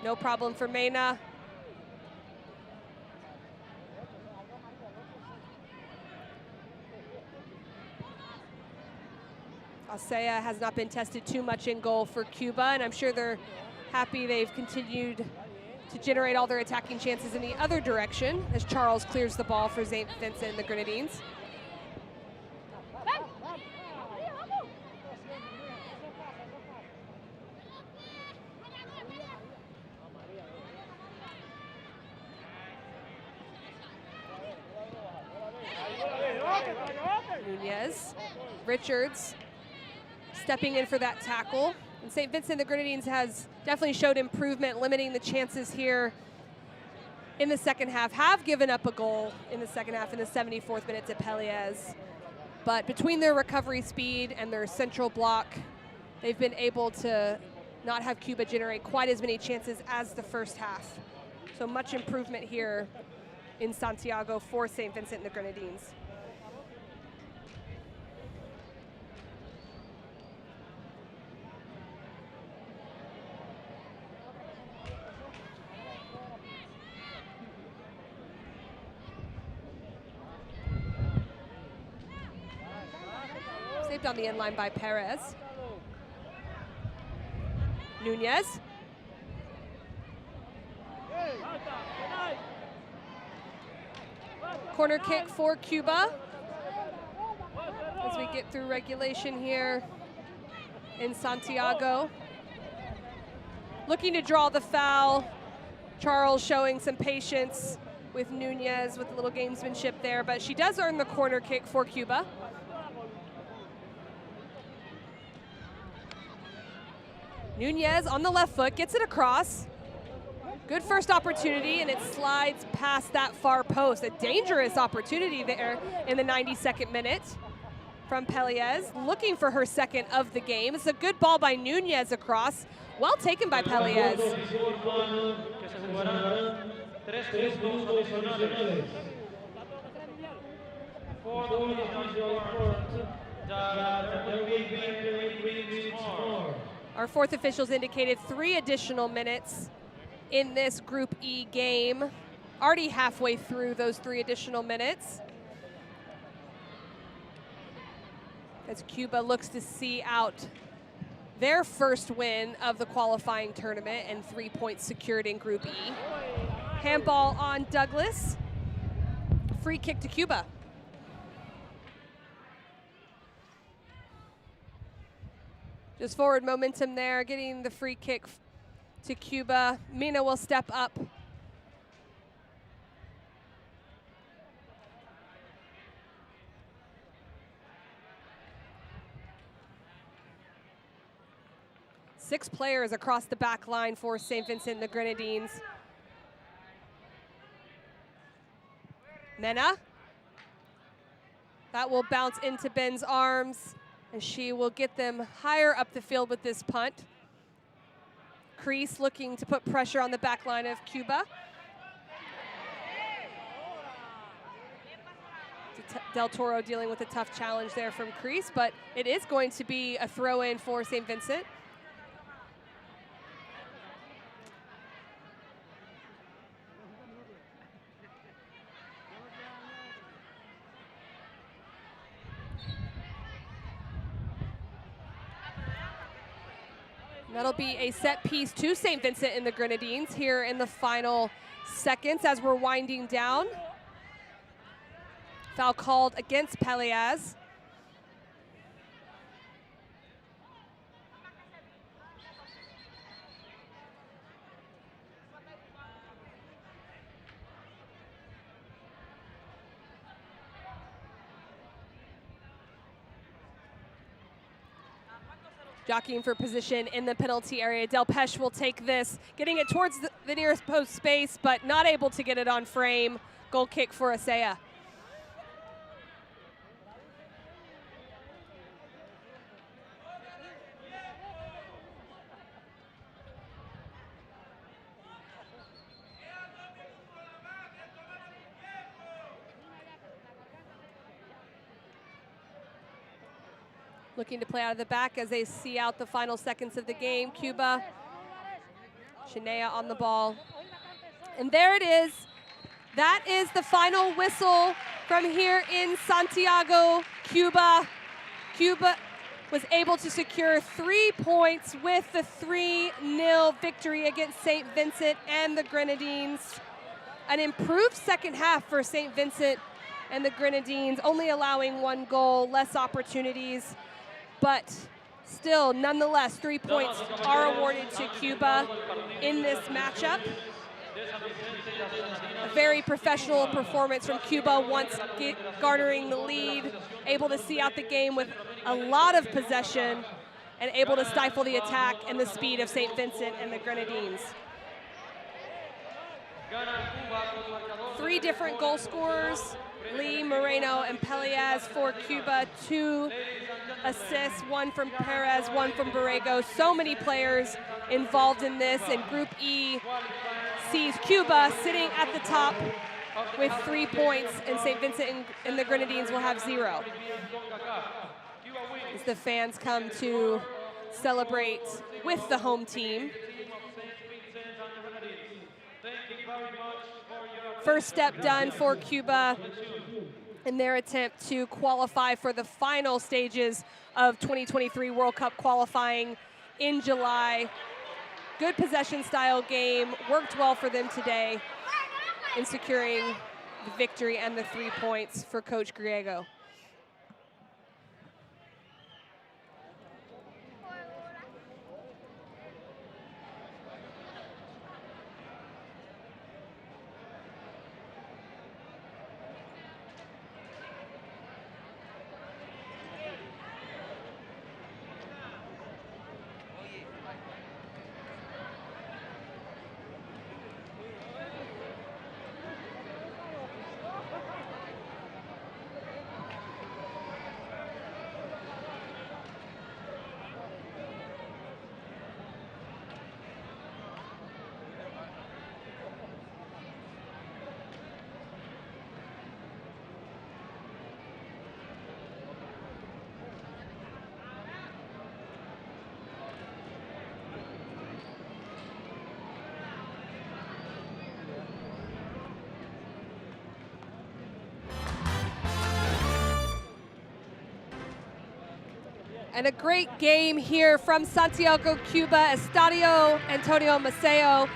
No problem for Mena. Alsea has not been tested too much in goal for Cuba, and I'm sure they're happy they've continued to generate all their attacking chances in the other direction, as Charles clears the ball for St. Vincent and the Grenadines. Nunez, Richards stepping in for that tackle. And St. Vincent the Grenadines has definitely showed improvement, limiting the chances here in the second half. Have given up a goal in the second half in the 74th minute to Peliez. But between their recovery speed and their central block, they've been able to not have Cuba generate quite as many chances as the first half. So much improvement here in Santiago for St. Vincent and the Grenadines. Saved on the end line by Perez. Nunez. Corner kick for Cuba as we get through regulation here in Santiago. Looking to draw the foul. Charles showing some patience with Nunez with a little gamesmanship there, but she does earn the corner kick for Cuba. Nunez on the left foot, gets it across. Good first opportunity, and it slides past that far post. A dangerous opportunity there in the 92nd minute from Pelliez, looking for her second of the game. It's a good ball by Nunez across. Well taken by Pelliez. Our fourth officials indicated 3 additional minutes in this Group E game. Already halfway through those 3 additional minutes. As Cuba looks to see out their first win of the qualifying tournament and 3 points secured in Group E. Handball on Douglas. Free kick to Cuba. Just forward momentum there, getting the free kick to Cuba. Mina will step up. Six players across the back line for St. Vincent and the Grenadines. Mena. That will bounce into Ben's arms, and she will get them higher up the field with this punt. Crease looking to put pressure on the back line of Cuba. Del Toro dealing with a tough challenge there from Crease, but it is going to be a throw-in for St. Vincent. That'll be a set piece to St. Vincent and the Grenadines here in the final seconds as we're winding down. Foul called against Pelliez. Jockeying for position in the penalty area. Del Pesh will take this, getting it towards the nearest post space, but not able to get it on frame. Goal kick for Asea. Looking to play out of the back as they see out the final seconds of the game. Cuba, Shania on the ball. And there it is. That is the final whistle from here in Santiago, Cuba. Cuba was able to secure 3 points with the 3-0 victory against St. Vincent and the Grenadines. An improved second half for St. Vincent and the Grenadines, only allowing 1 goal, less opportunities. But still, nonetheless, 3 points are awarded to Cuba in this matchup. A very professional performance from Cuba once garnering the lead, able to see out the game with a lot of possession and able to stifle the attack and the speed of St. Vincent and the Grenadines. 3 different goal scorers, Lee, Moreno, and Pelliez for Cuba. 2 assists, 1 from Perez, 1 from Borrego. So many players involved in this, and Group E sees Cuba sitting at the top with 3 points, and St. Vincent and the Grenadines will have 0. As the fans come to celebrate with the home team. First step done for Cuba in their attempt to qualify for the final stages of 2023 World Cup qualifying in July. Good possession style game, worked well for them today in securing the victory and the 3 points for Coach Griego. And a great game here from Santiago, Cuba, Estadio Antonio Maceo.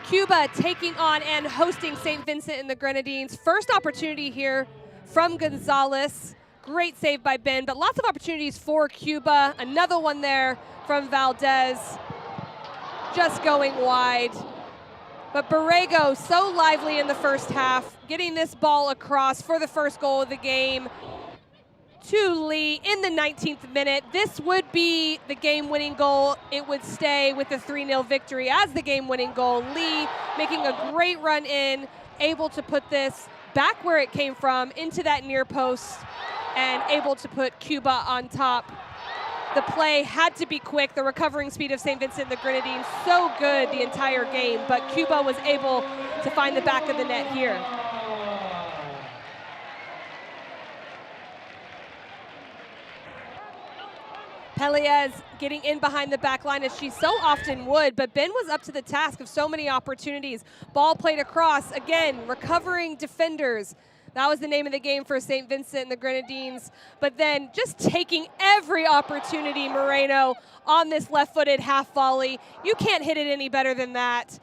Cuba taking on and hosting St. Vincent and the Grenadines. First opportunity here from Gonzalez. Great save by Ben, but lots of opportunities for Cuba. Another one there from Valdez, just going wide. But Borrego so lively in the first half, getting this ball across for the first goal of the game to Lee in the 19th minute. This would be the game-winning goal. It would stay with the 3-0 victory as the game-winning goal. Lee making a great run in, able to put this back where it came from, into that near post, and able to put Cuba on top. The play had to be quick. The recovering speed of St. Vincent and the Grenadines, so good the entire game, but Cuba was able to find the back of the net here. Pelias getting in behind the back line as she so often would, but Ben was up to the task of so many opportunities. Ball played across, again, recovering defenders. That was the name of the game for St. Vincent and the Grenadines. But then just taking every opportunity, Moreno, on this left-footed half volley. You can't hit it any better than that.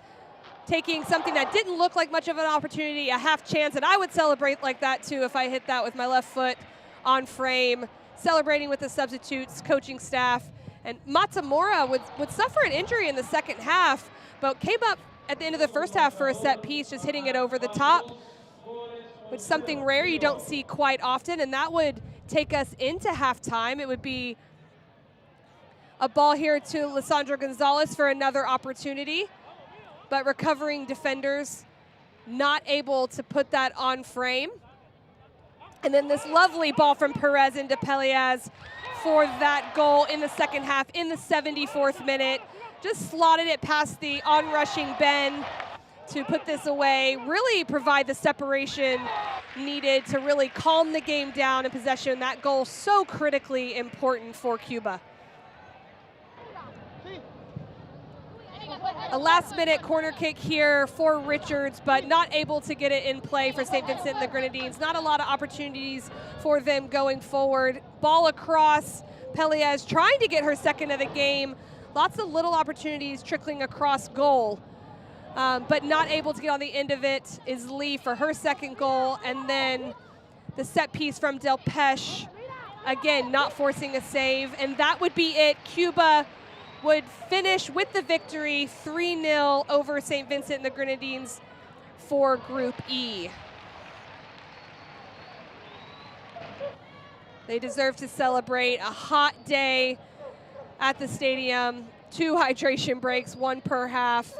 Taking something that didn't look like much of an opportunity, a half chance, and I would celebrate like that too if I hit that with my left foot on frame. Celebrating with the substitutes, coaching staff. And Matamora would suffer an injury in the second half, but came up at the end of the first half for a set piece, just hitting it over the top, which is something rare you don't see quite often, and that would take us into halftime. It would be a ball here to Lissandra Gonzalez for another opportunity, but recovering defenders not able to put that on frame. And then this lovely ball from Perez into Pelias for that goal in the second half in the 74th minute. Just slotted it past the on-rushing Ben to put this away, really provide the separation needed to really calm the game down in possession. That goal so critically important for Cuba. A last-minute corner kick here for Richards, but not able to get it in play for St. Vincent and the Grenadines. Not a lot of opportunities for them going forward. Ball across, Pelias trying to get her second of the game. Lots of little opportunities trickling across goal, but not able to get on the end of it is Lee for her second goal. And then the set piece from Del Peche, again, not forcing a save. And that would be it. Cuba would finish with the victory, 3-0 over St. Vincent and the Grenadines for Group E. They deserve to celebrate. A hot day at the stadium. 2 hydration breaks, 1 per half.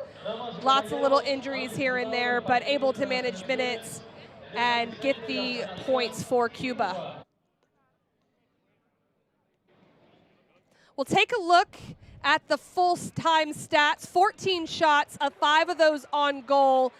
Lots of little injuries here and there, but able to manage minutes and get the points for Cuba. We'll take a look at the full-time stats. 14 shots, 5 of those on goal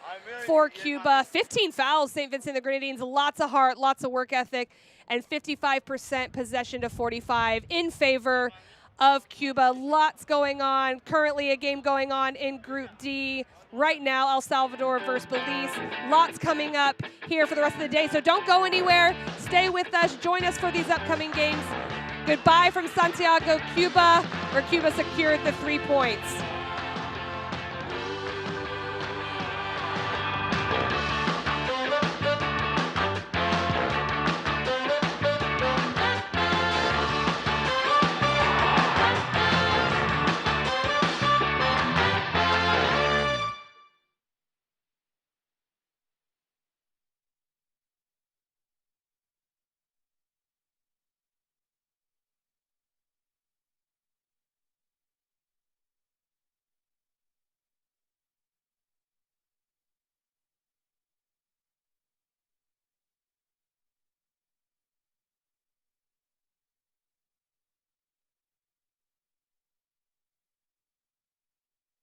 for Cuba. 15 fouls, St. Vincent and the Grenadines. Lots of heart, lots of work ethic, and 55% possession to 45 in favor of Cuba. Lots going on. Currently a game going on in Group D. Right now, El Salvador versus Belize. Lots coming up here for the rest of the day, so don't go anywhere. Stay with us. Join us for these upcoming games. Goodbye from Santiago, Cuba, where Cuba secured the 3 points.